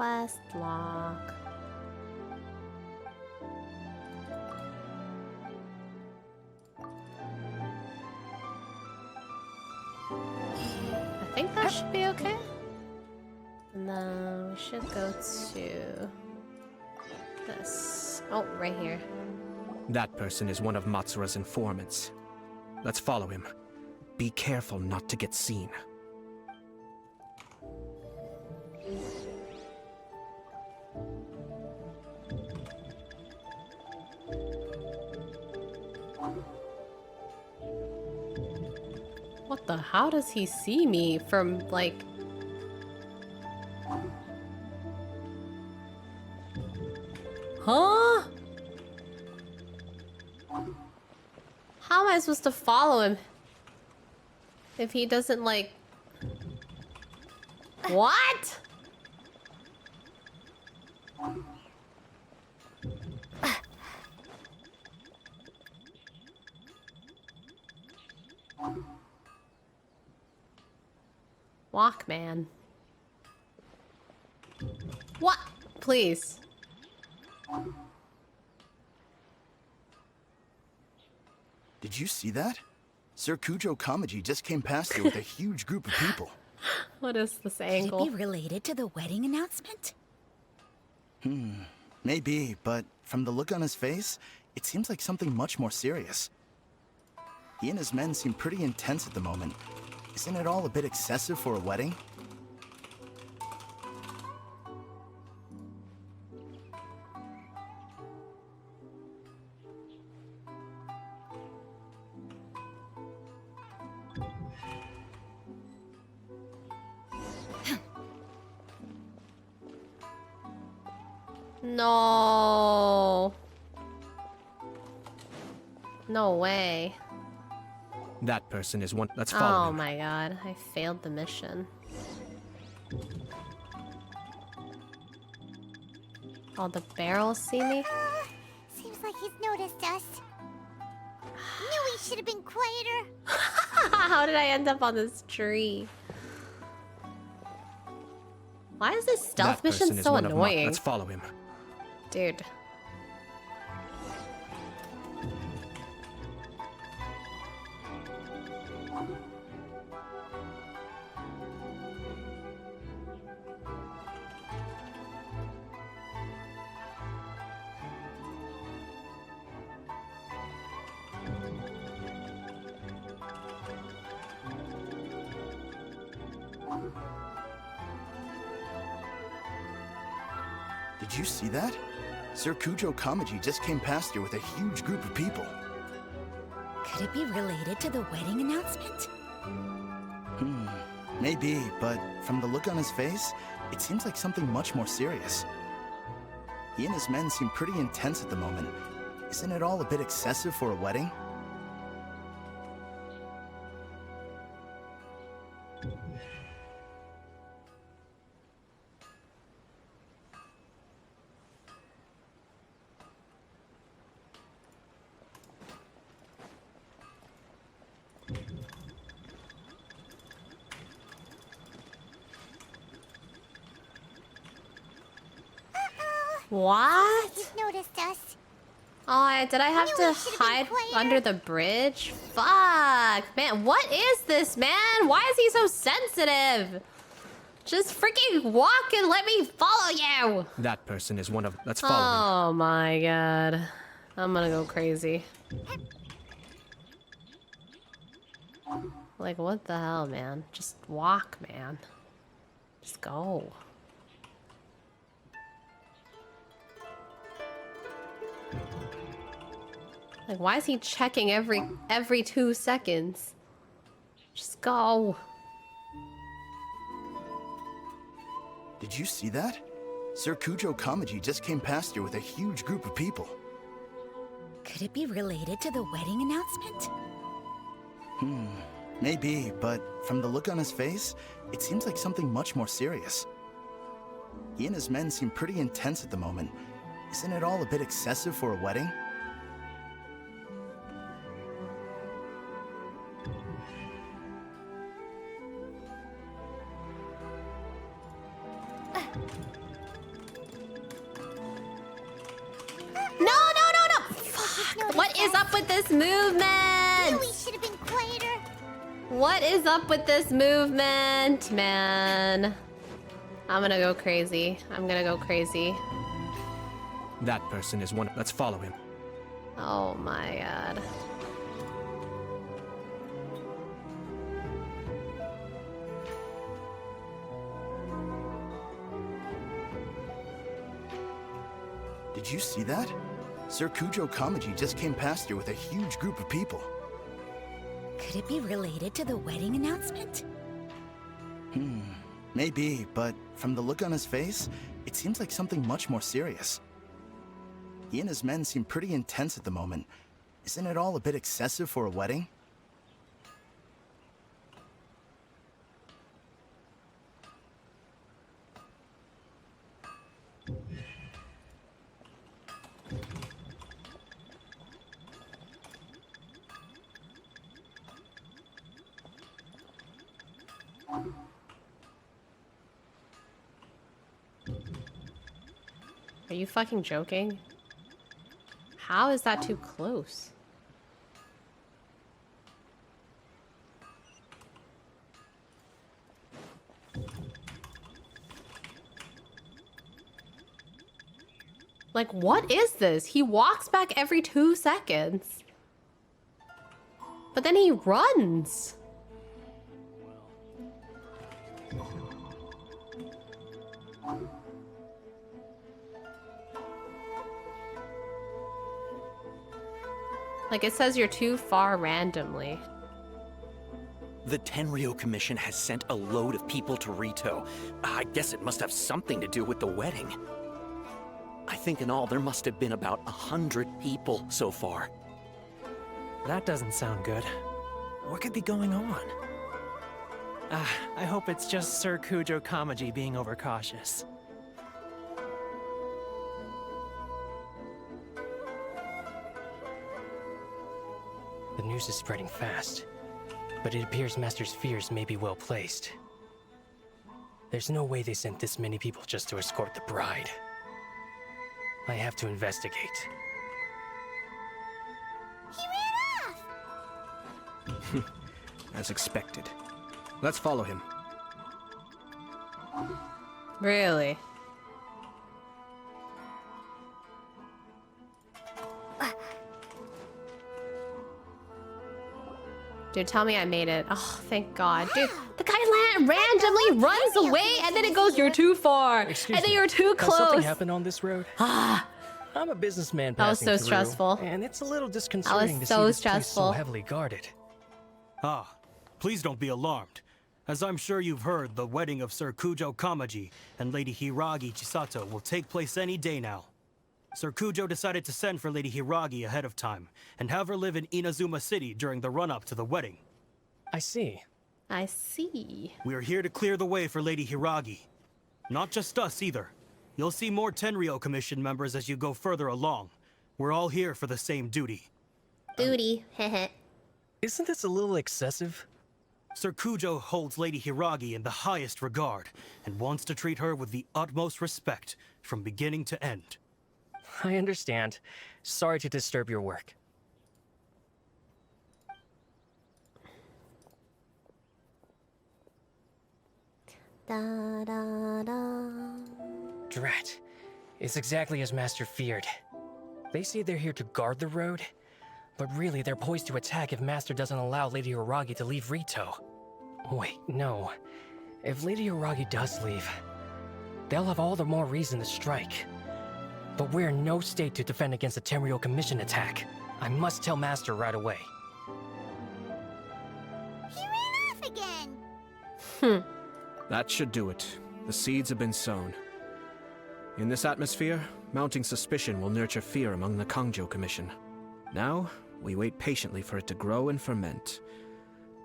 quest log. I think that should be okay. And then we should go to this. Oh, right here. That person is one of Matsura's informants. Let's follow him. Be careful not to get seen. What the? How does he see me from, like... Huh? How am I supposed to follow him? If he doesn't, like... What? Walk, man. What? Please. Did you see that? Sir Kujo Kamaji just came past here with a huge group of people. What is this Could angle? it be related to the wedding announcement? Maybe, but from the look on his face, it seems like something much more serious. He and his men seem pretty intense at the moment. Isn't it all a bit excessive for a wedding? No. No way. That person is one. Let's follow Oh him. my god, I failed the mission. Oh, the barrels see me? Seems like he's noticed us. Knew he should have been quieter. How did I end up on this tree? Why is this stealth That person mission is so one of annoying? Let's follow him. Dude. Did you see that? Sir Kujo Kamaji just came past here with a huge group of people. Could it be related to the wedding announcement? Maybe, but from the look on his face, it seems like something much more serious. He and his men seem pretty intense at the moment. Isn't it all a bit excessive for a wedding? What? He's noticed us. Oh, did I have Knew to we should've been hide quieter. under the bridge? Fuck, man, what is this, man? Why is he so sensitive? Just freaking walk and let me follow you. That person is one of. Let's follow him. Oh my god. I'm gonna go crazy. Like, what the hell, man? Just walk, man. Just go. Like, why is he checking every 2 seconds? Just go. Did you see that? Sir Kujo Kamaji just came past here with a huge group of people. Could it be related to the wedding announcement? Maybe, but from the look on his face, it seems like something much more serious. He and his men seem pretty intense at the moment. Isn't it all a bit excessive for a wedding? What is up with this movement? Really should have been quieter. What is up with this movement, man? I'm gonna go crazy. I'm gonna go crazy. That person is one. Let's follow him. Oh my god. Did you see that? Sir Kujo Kamaji just came past here with a huge group of people. Could it be related to the wedding announcement? Maybe, but from the look on his face, it seems like something much more serious. He and his men seem pretty intense at the moment. Isn't it all a bit excessive for a wedding? Are you fucking joking? How is that too close? Like, what is this? He walks back every 2 seconds. But then he runs. Like, it says you're too far randomly. The Tenryo Commission has sent a load of people to Rito. I guess it must have something to do with the wedding. I think in all there must have been about 100 people so far. That doesn't sound good. What could be going on? I hope it's just Sir Kujo Kamaji being overcautious. The news is spreading fast, but it appears Master's fears may be well placed. There's no way they sent this many people just to escort the bride. I have to investigate. He ran off! As expected. Let's follow him. Really? Dude, tell me I made it. Oh, thank God. Dude, the guy randomly runs away and then it goes, you're too far. Excuse and then me, you're too has something close. happened on this road? Ah. I'm a businessman That was passing so through, stressful. and it's a little disconcerting to so see this place stressful. so heavily guarded. Ah, please don't be alarmed. As I'm sure you've heard, the wedding of Sir Kujo Kamaji and Lady Hiragi Chisato will take place any day now. Sir Kujo decided to send for Lady Hiragi ahead of time and have her live in Inazuma City during the run-up to the wedding. I see. I see. We are here to clear the way for Lady Hiragi. Not just us either. You'll see more Tenryo Commission members as you go further along. We're all here for the same duty. Duty, heh. Isn't this a little excessive? Sir Kujo holds Lady Hiragi in the highest regard and wants to treat her with the utmost respect from beginning to end. I understand. Sorry to disturb your work. Da, da, da. Drat. It's exactly as Master feared. They say they're here to guard the road, but really they're poised to attack if Master doesn't allow Lady Hiragi to leave Rito. Wait, no. If Lady Hiragi does leave, they'll have all the more reason to strike. But we're in no state to defend against a Tenryo Commission attack. I must tell Master right away. He ran off again! That should do it. The seeds have been sown. In this atmosphere, mounting suspicion will nurture fear among the Kangjo Commission. Now, we wait patiently for it to grow and ferment.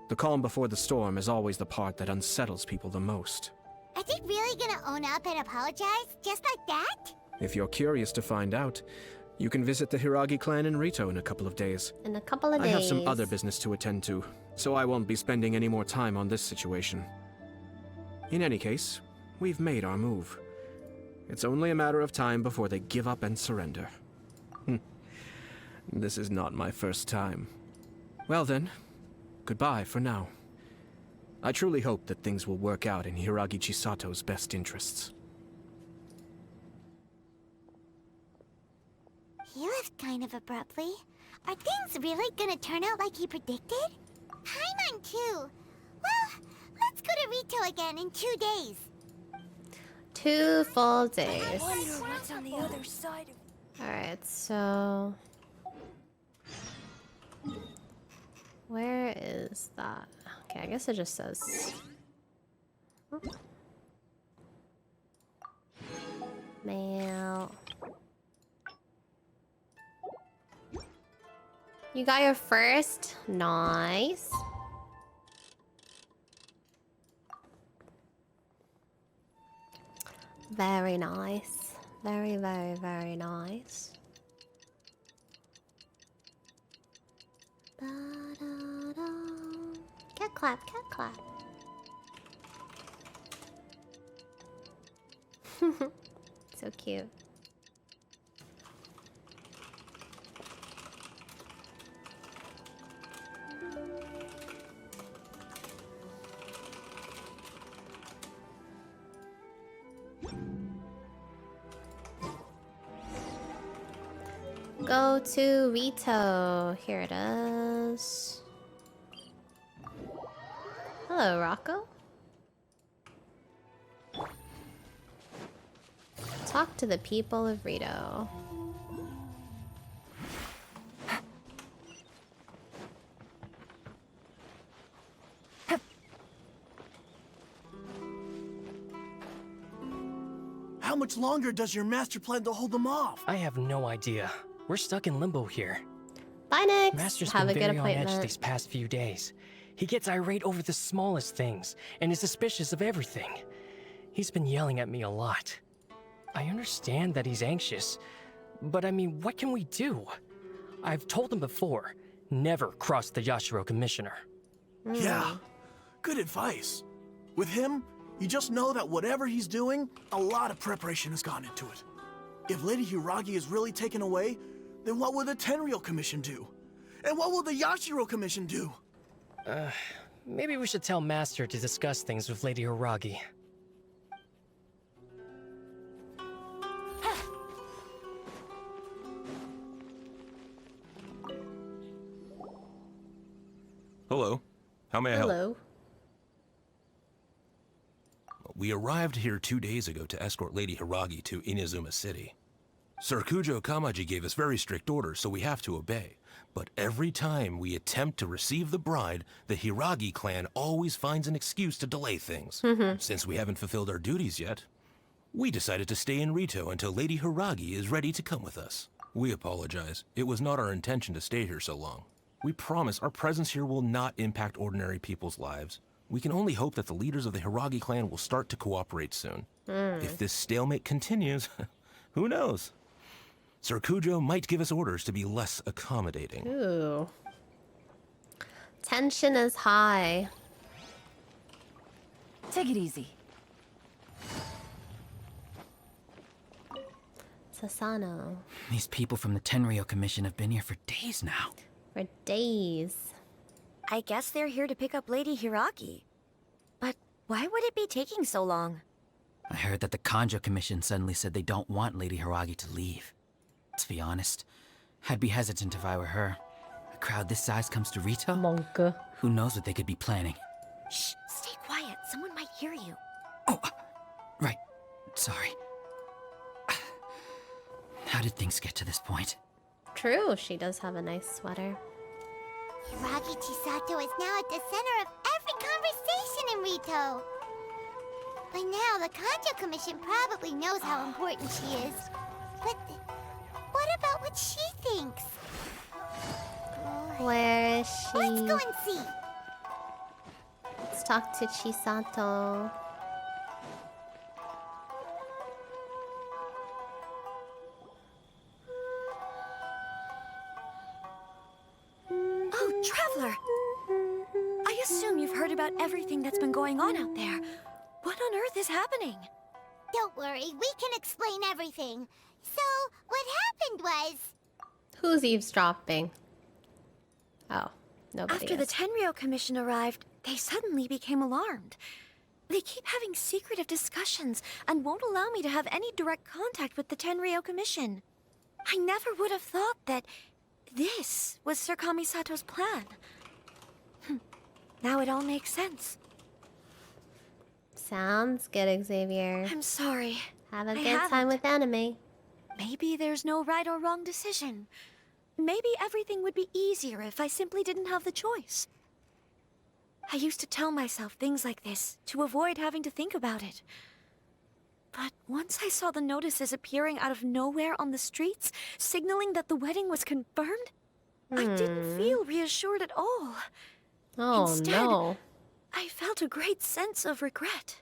The calm before the storm is always the part that unsettles people the most. Are they really gonna own up and apologize? Just like that? If you're curious to find out, you can visit the Hiragi clan in Rito in a couple of days. In a couple of days. I have some other business to attend to, so I won't be spending any more time on this situation. In any case, we've made our move. It's only a matter of time before they give up and surrender. This is not my first time. Well then, goodbye for now. I truly hope that things will work out in Hiragi Chisato's best interests. He left kind of abruptly. Are things really gonna turn out like he predicted? Paimon too. Well, let's go to Rito again in 2 days. 2 full days. I wonder what's on the other side of... Alright, so... Where is that? Okay, I guess it just says... Mail. You got your first? Nice. Very nice. Very, very, very nice. Ba-da-da. Cat clap, cat clap. So cute. Go to Rito. Here it is. Hello, Rocco. Talk to the people of Rito. How much longer does your master plan to hold them off? I have no idea. We're stuck in limbo here. Bye, Nix. Master's Have a been good very on edge appointment. these past few days. He gets irate over the smallest things and is suspicious of everything. He's been yelling at me a lot. I understand that he's anxious, but I mean, what can we do? I've told him before, never cross the Yashiro Commissioner. Yeah, good advice. With him, you just know that whatever he's doing, a lot of preparation has gone into it. If Lady Hiragi is really taken away, then what will the Tenryou Commission do? And what will the Yashiro Commission do? Maybe we should tell Master to discuss things with Lady Hiragi. Hello. How may I help? Hello. We arrived here 2 days ago to escort Lady Hiragi to Inazuma City. Sir Kujo Kamaji gave us very strict orders, so we have to obey. But every time we attempt to receive the bride, the Hiragi clan always finds an excuse to delay things. Since we haven't fulfilled our duties yet, we decided to stay in Rito until Lady Hiragi is ready to come with us. We apologize. It was not our intention to stay here so long. We promise our presence here will not impact ordinary people's lives. We can only hope that the leaders of the Hiragi clan will start to cooperate soon. If this stalemate continues, who knows? Sir Kujo might give us orders to be less accommodating. Ooh. Tension is high. Take it easy. Sasano. These people from the Tenryou Commission have been here for days now. For days. I guess they're here to pick up Lady Hiragi. But why would it be taking so long? I heard that the Kanjo Commission suddenly said they don't want Lady Hiragi to leave. To be honest, I'd be hesitant if I were her. A crowd this size comes to Rito? Monka. Who knows what they could be planning? Shh, stay quiet. Someone might hear you. Right. Sorry. How did things get to this point? True, she does have a nice sweater. Hiragi Chisato is now at the center of every conversation in Rito. By now, the Kanjo Commission probably knows how important she is. But what about what she thinks? Where is she? Let's go and see. Let's talk to Chisato. Oh, Traveler! I assume you've heard about everything that's been going on out there. What on earth is happening? Don't worry, we can explain everything. So, what happened was... Who's eavesdropping? Oh, nobody After the is. Tenryou Commission arrived, they suddenly became alarmed. They keep having secretive discussions and won't allow me to have any direct contact with the Tenryou Commission. I never would have thought that this was Sir Kamisato's plan. Now it all makes sense. Sounds good, Xavier. I'm sorry. Have a I good time with anime. Maybe there's no right or wrong decision. Maybe everything would be easier if I simply didn't have the choice. I used to tell myself things like this to avoid having to think about it. But once I saw the notices appearing out of nowhere on the streets, signaling that the wedding was confirmed, I didn't feel reassured at all. Oh, Instead, no. I felt a great sense of regret.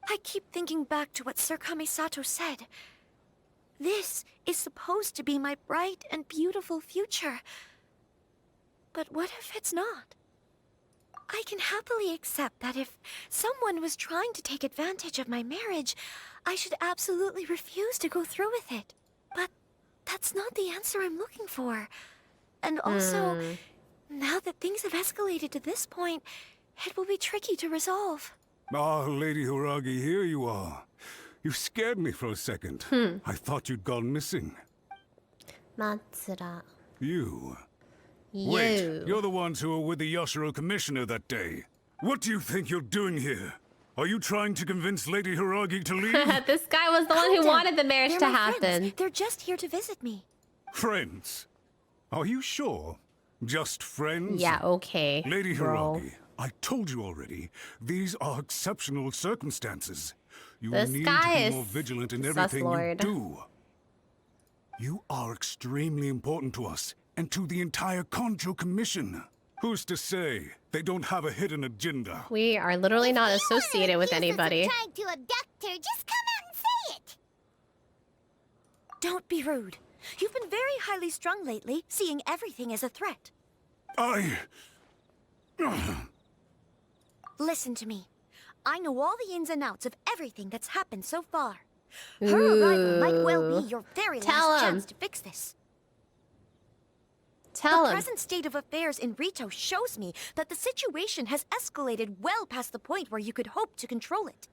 I keep thinking back to what Sir Kamisato said. This is supposed to be my bright and beautiful future. But what if it's not? I can happily accept that if someone was trying to take advantage of my marriage, I should absolutely refuse to go through with it. But that's not the answer I'm looking for. And also, now that things have escalated to this point, it will be tricky to resolve. Ah, Lady Hiragi, here you are. You scared me for a second. I thought you'd gone missing. Matsura. You. You. Wait, you're the ones who were with the Yashiro Commissioner that day. What do you think you're doing here? Are you trying to convince Lady Hiragi to leave? This guy was the one who wanted the marriage They're to my happen. friends. They're just here to visit me. Friends? Are you sure? Just friends? Yeah, okay. Lady bro. Hiragi, I told you already, these are exceptional circumstances. You This need guy to be is more vigilant in sus everything you lord. do. You are extremely important to us and to the entire Conjo Commission. Who's to say they don't have a hidden agenda? We are literally not associated with anybody. Trying to abduct her, just come out and say it. Don't be rude. You've been very highly strung lately, seeing everything as a threat. Listen to me. I know all the ins and outs of everything that's happened so far. Her arrival might well be your very last chance to fix this. The present state of affairs in Rito shows me that the situation has escalated well past the point where you could hope to control it.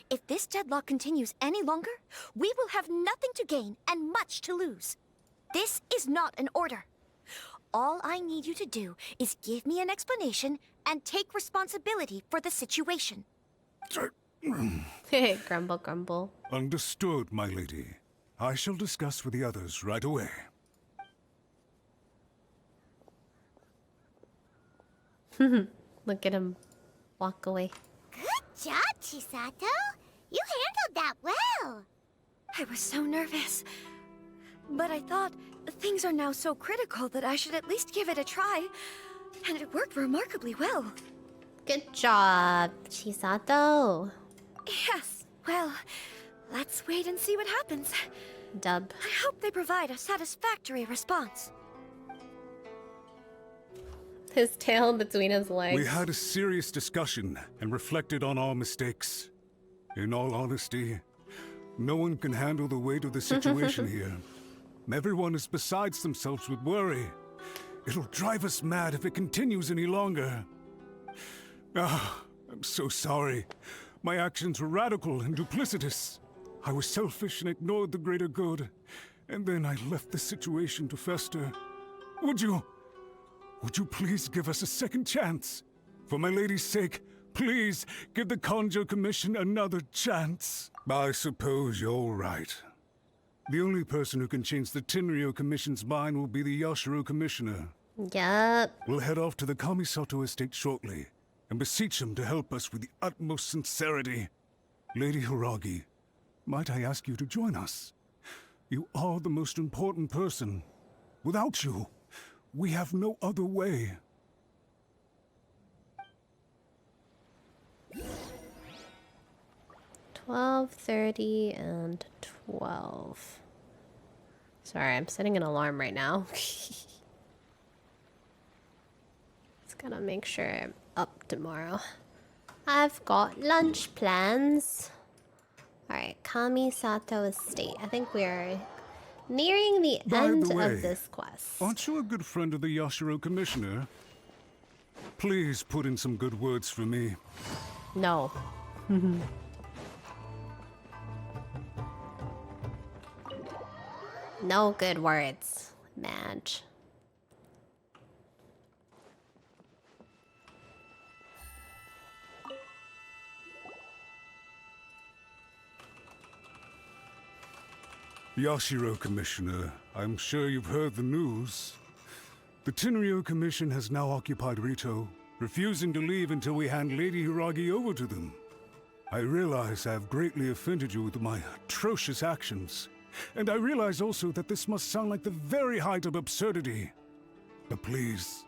If this deadlock continues any longer, we will have nothing to gain and much to lose. This is not an order. All I need you to do is give me an explanation and take responsibility for the situation. Grumble, grumble. Understood, my lady. I shall discuss with the others right away. Look at him walk away. Good job, Chisato. You handled that well. I was so nervous. But I thought things are now so critical that I should at least give it a try. And it worked remarkably well. Good job, Chisato. Yes, well, let's wait and see what happens. Dub. I hope they provide a satisfactory response. His tail between his legs. We had a serious discussion and reflected on our mistakes. In all honesty, no one can handle the weight of the situation here. Everyone is besides themselves with worry. It'll drive us mad if it continues any longer. I'm so sorry. My actions were radical and duplicitous. I was selfish and ignored the greater good. And then I left the situation to fester. Would you please give us a second chance? For my lady's sake, please give the Conjo Commission another chance. I suppose you're right. The only person who can change the Tenryou Commission's mind will be the Yashiro Commissioner. Yup. We'll head off to the Kamisato estate shortly and beseech him to help us with the utmost sincerity. Lady Hiragi, might I ask you to join us? You are the most important person. Without you, we have no other way. $12:30 and 12. Sorry, I'm setting an alarm right now. Just gotta make sure I'm up tomorrow. I've got lunch plans. Alright, Kamisato Estate. I think we're Nearing the By end the way, of this quest. aren't you a good friend of the Yashiro Commissioner? Please put in some good words for me. No. No good words, Madge. Yashiro Commissioner, I'm sure you've heard the news. The Tenryo Commission has now occupied Rito, refusing to leave until we hand Lady Hiragi over to them. I realize I have greatly offended you with my atrocious actions, and I realize also that this must sound like the very height of absurdity. But please,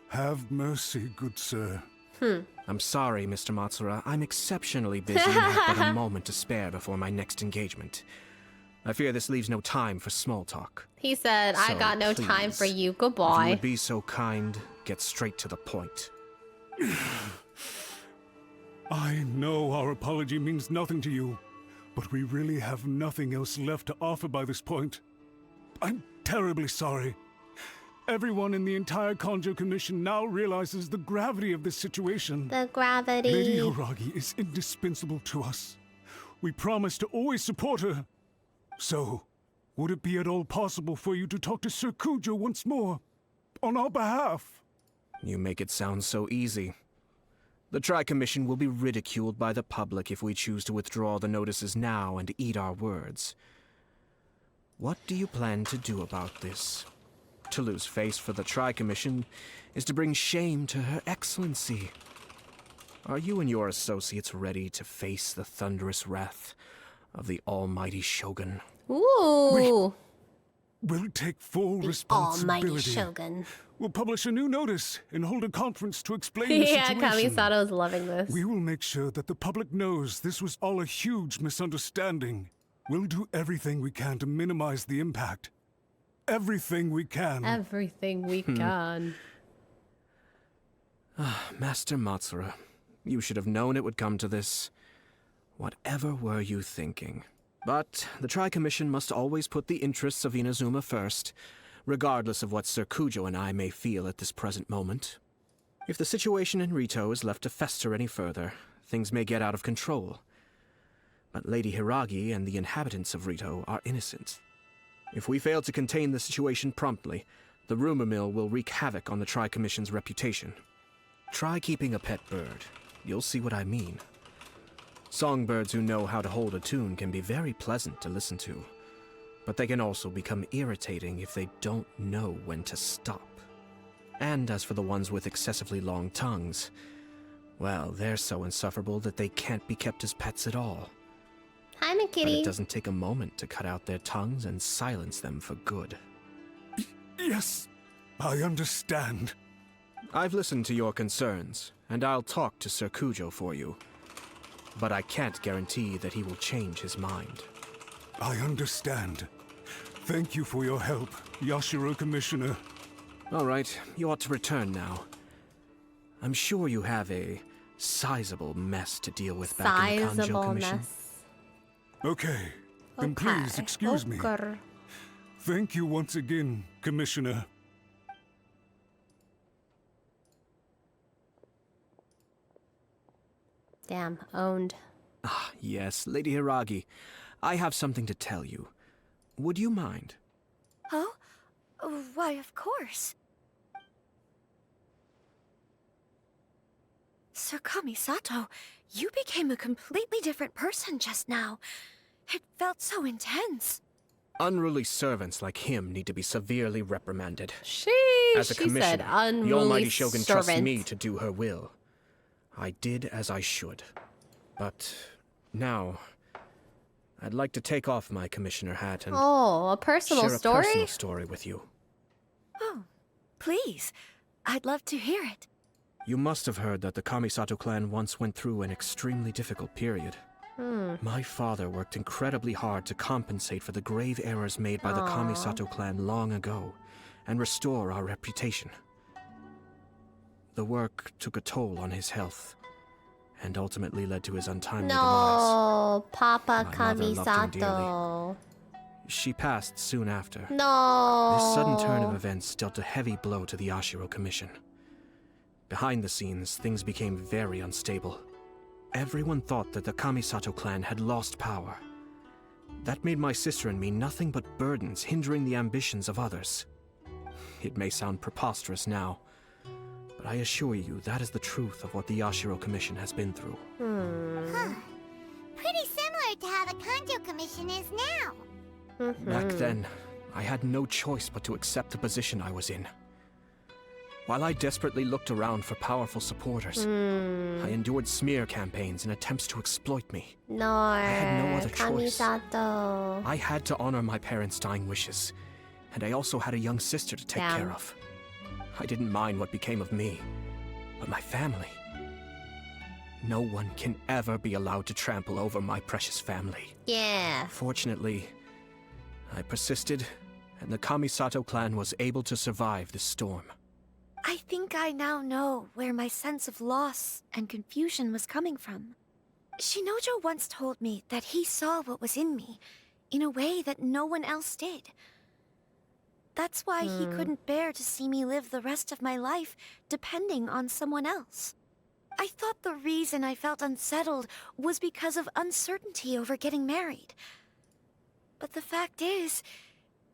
have mercy, good sir. I'm sorry, Mr. Matsura. I'm exceptionally busy and have but a moment to spare before my next engagement. I fear this leaves no time for small talk. He said, I So, got no time please, for you. If you Goodbye. would be so kind, get straight to the point. I know our apology means nothing to you, but we really have nothing else left to offer by this point. I'm terribly sorry. Everyone in the entire Kanjo Commission now realizes the gravity of this situation. The gravity. Lady Hiragi is indispensable to us. We promise to always support her. So, would it be at all possible for you to talk to Sir Kujo once more, on our behalf? You make it sound so easy. The Tri-Commission will be ridiculed by the public if we choose to withdraw the notices now and eat our words. What do you plan to do about this? To lose face for the Tri-Commission is to bring shame to Her Excellency. Are you and your associates ready to face the thunderous wrath of the almighty Shogun? Ooh. We'll take full The responsibility. almighty Shogun. We'll publish a new notice and hold a conference to explain the Yeah, situation. Kamisato's loving this. We will make sure that the public knows this was all a huge misunderstanding. We'll do everything we can to minimize the impact. Everything we can. Everything we can. Master Matsura, you should have known it would come to this. Whatever were you thinking? But the Tri-Commission must always put the interests of Inazuma first, regardless of what Sir Kujo and I may feel at this present moment. If the situation in Rito is left to fester any further, things may get out of control. But Lady Hiragi and the inhabitants of Rito are innocent. If we fail to contain the situation promptly, the rumor mill will wreak havoc on the Tri-Commission's reputation. Try keeping a pet bird. You'll see what I mean. Songbirds who know how to hold a tune can be very pleasant to listen to, but they can also become irritating if they don't know when to stop. And as for the ones with excessively long tongues, well, they're so insufferable that they can't be kept as pets at all. Hi, But Kitty. it doesn't take a moment to cut out their tongues and silence them for good. Yes, I understand. I've listened to your concerns, and I'll talk to Sir Kujo for you. But I can't guarantee that he will change his mind. I understand. Thank you for your help, Yashiro Commissioner. All right, you ought to return now. I'm sure you have a sizable mess to deal with back in the Kanjo Sizable Commission. mess. Okay, then please excuse me. Okay. Thank you once again, Commissioner. Damn, owned. Ah, yes, Lady Hiragi. I have something to tell you. Would you mind? Oh? Why, of course. Sir Kamisato, you became a completely different person just now. It felt so intense. Unruly servants like him need to be severely reprimanded. She As a said commissioner, unruly the Almighty Shogun trusts servant. me to do her will. I did as I should. But now, I'd like to take off my commissioner hat and Oh, a personal share story? a personal story with you. Oh, please. I'd love to hear it. You must have heard that the Kamisato clan once went through an extremely difficult period. My father worked incredibly hard to compensate for the grave errors made by the Aw. Kamisato clan long ago and restore our reputation. The work took a toll on his health and ultimately led to his untimely demise. No, Papa My mother loved him Kamisato. She passed soon after. No. This sudden turn of events dealt a heavy blow to the Yashiro Commission. Behind the scenes, things became very unstable. Everyone thought that the Kamisato clan had lost power. That made my sister and me nothing but burdens, hindering the ambitions of others. It may sound preposterous now, but I assure you that is the truth of what the Yashiro Commission has been through. Huh. Pretty similar to how the Kanjo Commission is now. Back then, I had no choice but to accept the position I was in. While I desperately looked around for powerful supporters, I endured smear campaigns and attempts to exploit me. No, I had no other choice. Kamisato. I had to honor my parents' dying wishes, and I also had a young sister to take care of. I didn't mind what became of me, but my family. No one can ever be allowed to trample over my precious family. Yeah. Fortunately, I persisted, and the Kamisato clan was able to survive this storm. I think I now know where my sense of loss and confusion was coming from. Shinojo once told me that he saw what was in me in a way that no one else did. That's why he couldn't bear to see me live the rest of my life depending on someone else. I thought the reason I felt unsettled was because of uncertainty over getting married. But the fact is,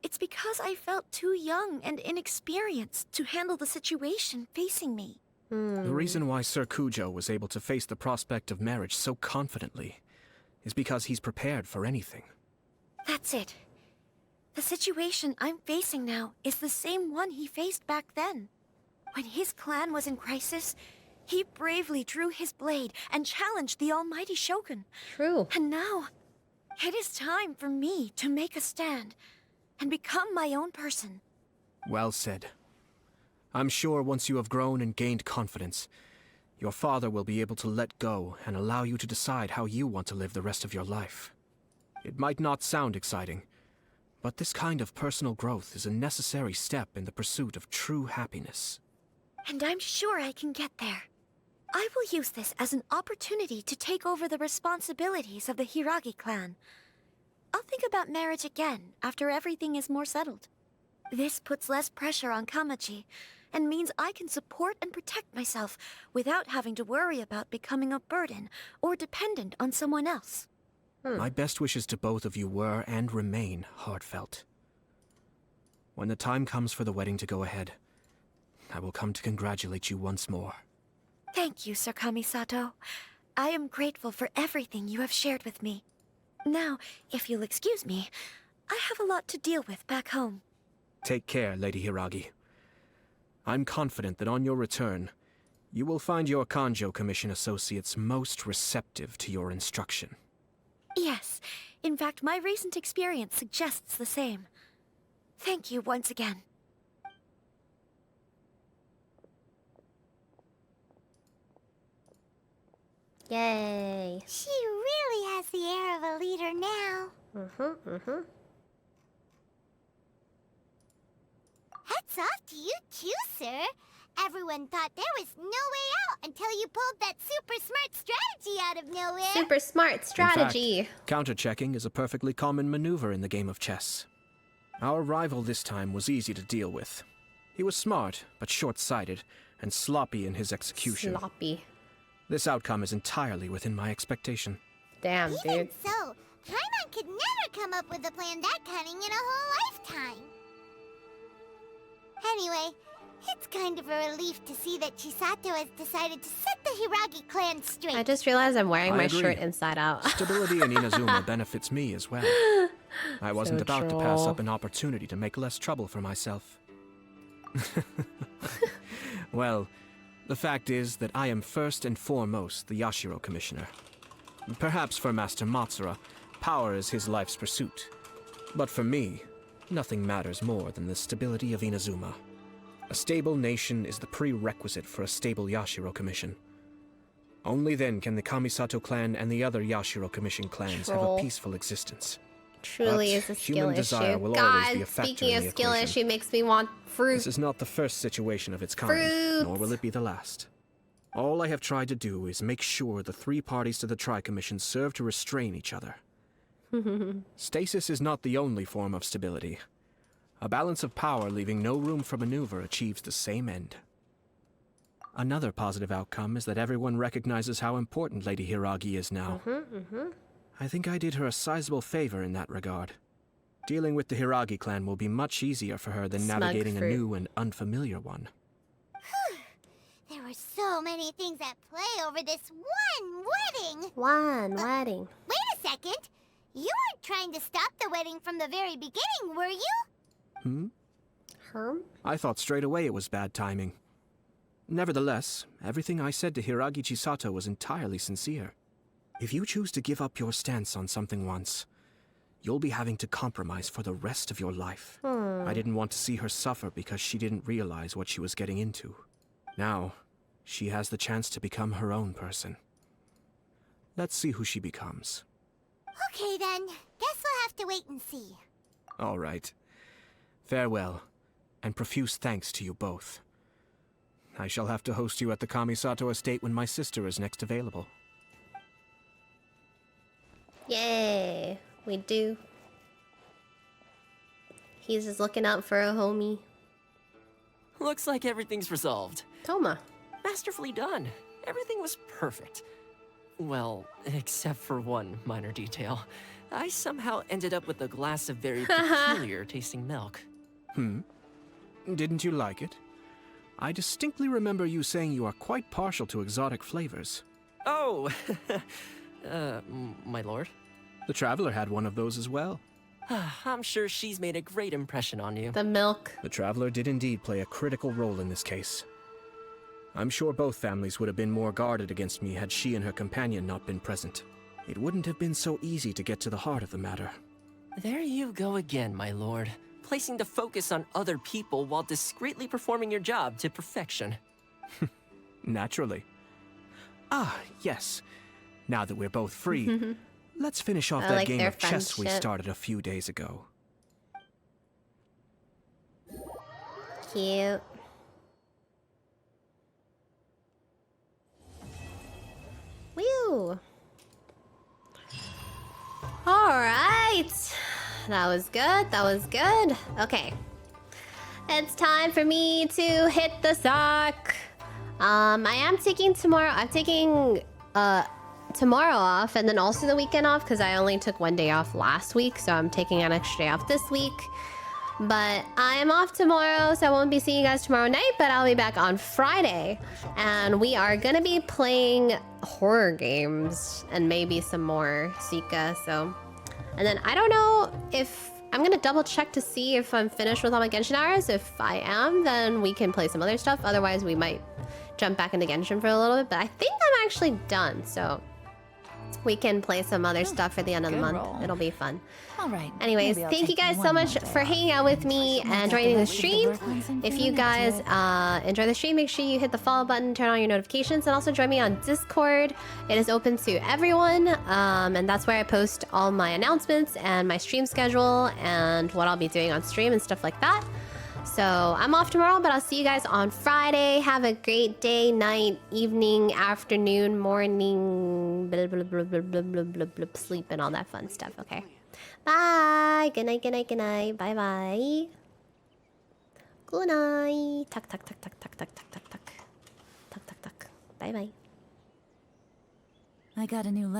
it's because I felt too young and inexperienced to handle the situation facing me. The reason why Sir Kujo was able to face the prospect of marriage so confidently is because he's prepared for anything. That's it. The situation I'm facing now is the same one he faced back then. When his clan was in crisis, he bravely drew his blade and challenged the almighty Shogun. True. And now, it is time for me to make a stand and become my own person. Well said. I'm sure once you have grown and gained confidence, your father will be able to let go and allow you to decide how you want to live the rest of your life. It might not sound exciting, but this kind of personal growth is a necessary step in the pursuit of true happiness. And I'm sure I can get there. I will use this as an opportunity to take over the responsibilities of the Hiragi clan. I'll think about marriage again after everything is more settled. This puts less pressure on Kamaji, and means I can support and protect myself without having to worry about becoming a burden or dependent on someone else. My best wishes to both of you were and remain heartfelt. When the time comes for the wedding to go ahead, I will come to congratulate you once more. Thank you, Sir Kamisato. I am grateful for everything you have shared with me. Now, if you'll excuse me, I have a lot to deal with back home. Take care, Lady Hiragi. I'm confident that on your return, you will find your Kanjo Commission associates most receptive to your instruction. Yes, in fact, my recent experience suggests the same. Thank you once again. Yay. She really has the air of a leader now. Hats off to you too, sir. Everyone thought there was no way out until you pulled that super smart strategy out of nowhere. Super smart strategy. In fact, counter-checking is a perfectly common maneuver in the game of chess. Our rival this time was easy to deal with. He was smart, but short-sighted, and sloppy in his execution. Sloppy. This outcome is entirely within my expectation. Damn, Even dude. so, Paimon could never come up with a plan that cunning in a whole lifetime. Anyway, it's kind of a relief to see that Chisato has decided to set the Hiragi clan straight. I just realized I'm wearing I my agree. shirt inside out. Stability in Inazuma benefits me as well. I wasn't So about to pass troll. up an opportunity to make less trouble for myself. Well, the fact is that I am first and foremost the Yashiro Commissioner. Perhaps for Master Matsura, power is his life's pursuit. But for me, nothing matters more than the stability of Inazuma. A stable nation is the prerequisite for a stable Yashiro Commission. Only then can the Kamisato clan and the other Yashiro Commission clans have a Troll. peaceful existence. Truly But is a skill human desire issue. will always be God, a factor speaking in of the skill equation. issue makes me want fruit. This is not the first situation of its kind, Fruit. nor will it be the last. All I have tried to do is make sure the three parties to the Tri-Commission serve to restrain each other. Stasis is not the only form of stability. A balance of power leaving no room for maneuver achieves the same end. Another positive outcome is that everyone recognizes how important Lady Hiragi is now. I think I did her a sizable favor in that regard. Dealing with the Hiragi clan will be much easier for her than navigating a new and unfamiliar one. There were so many things at play over this one wedding. One wedding. Wait a second. You weren't trying to stop the wedding from the very beginning, were you? Herm? I thought straight away it was bad timing. Nevertheless, everything I said to Hiragi Chisato was entirely sincere. If you choose to give up your stance on something once, you'll be having to compromise for the rest of your life. I didn't want to see her suffer because she didn't realize what she was getting into. Now, she has the chance to become her own person. Let's see who she becomes. Okay then. Guess we'll have to wait and see. All right. Farewell, and profuse thanks to you both. I shall have to host you at the Kamisato estate when my sister is next available. Yay, we do. He's just looking out for a homie. Looks like everything's resolved. Toma. Masterfully done. Everything was perfect. Well, except for one minor detail. I somehow ended up with a glass of very peculiar tasting milk. Didn't you like it? I distinctly remember you saying you are quite partial to exotic flavors. Oh, my lord? The Traveler had one of those as well. I'm sure she's made a great impression on you. The milk. The Traveler did indeed play a critical role in this case. I'm sure both families would have been more guarded against me had she and her companion not been present. It wouldn't have been so easy to get to the heart of the matter. There you go again, my lord. Placing the focus on other people while discreetly performing your job to perfection. Naturally. Ah, yes. Now that we're both free, let's finish off that game of chess we started a few days ago. Cute. Woo! Alright! That was good, that was good. Okay. It's time for me to hit the sock. I am taking tomorrow. I'm taking tomorrow off and then also the weekend off because I only took one day off last week, so I'm taking an extra day off this week. But I am off tomorrow, so I won't be seeing you guys tomorrow night, but I'll be back on Friday. And we are gonna be playing horror games and maybe some more Sika, so. And then I don't know if, I'm gonna double check to see if I'm finished with all my Genshin hours. If I am, then we can play some other stuff. Otherwise, we might jump back into Genshin for a little bit, but I think I'm actually done, so. We can play some other stuff for the end of the month. It'll be fun. All right. Anyways, thank you guys so much for hanging out with me and joining the stream. If you guys enjoy the stream, make sure you hit the follow button, turn on your notifications, and also join me on Discord. It is open to everyone, and that's where I post all my announcements and my stream schedule and what I'll be doing on stream and stuff like that. So I'm off tomorrow, but I'll see you guys on Friday. Have a great day, night, evening, afternoon, morning, blah, blah, blah, blah, blah, blah, blah, blah, sleep and all that fun stuff, okay? Bye! Good night, good night, good night. Bye-bye. Good night. Tuck, tuck, tuck, tuck, tuck, tuck, tuck, tuck, tuck. Tuck, tuck, tuck. Bye-bye. I got a new letter.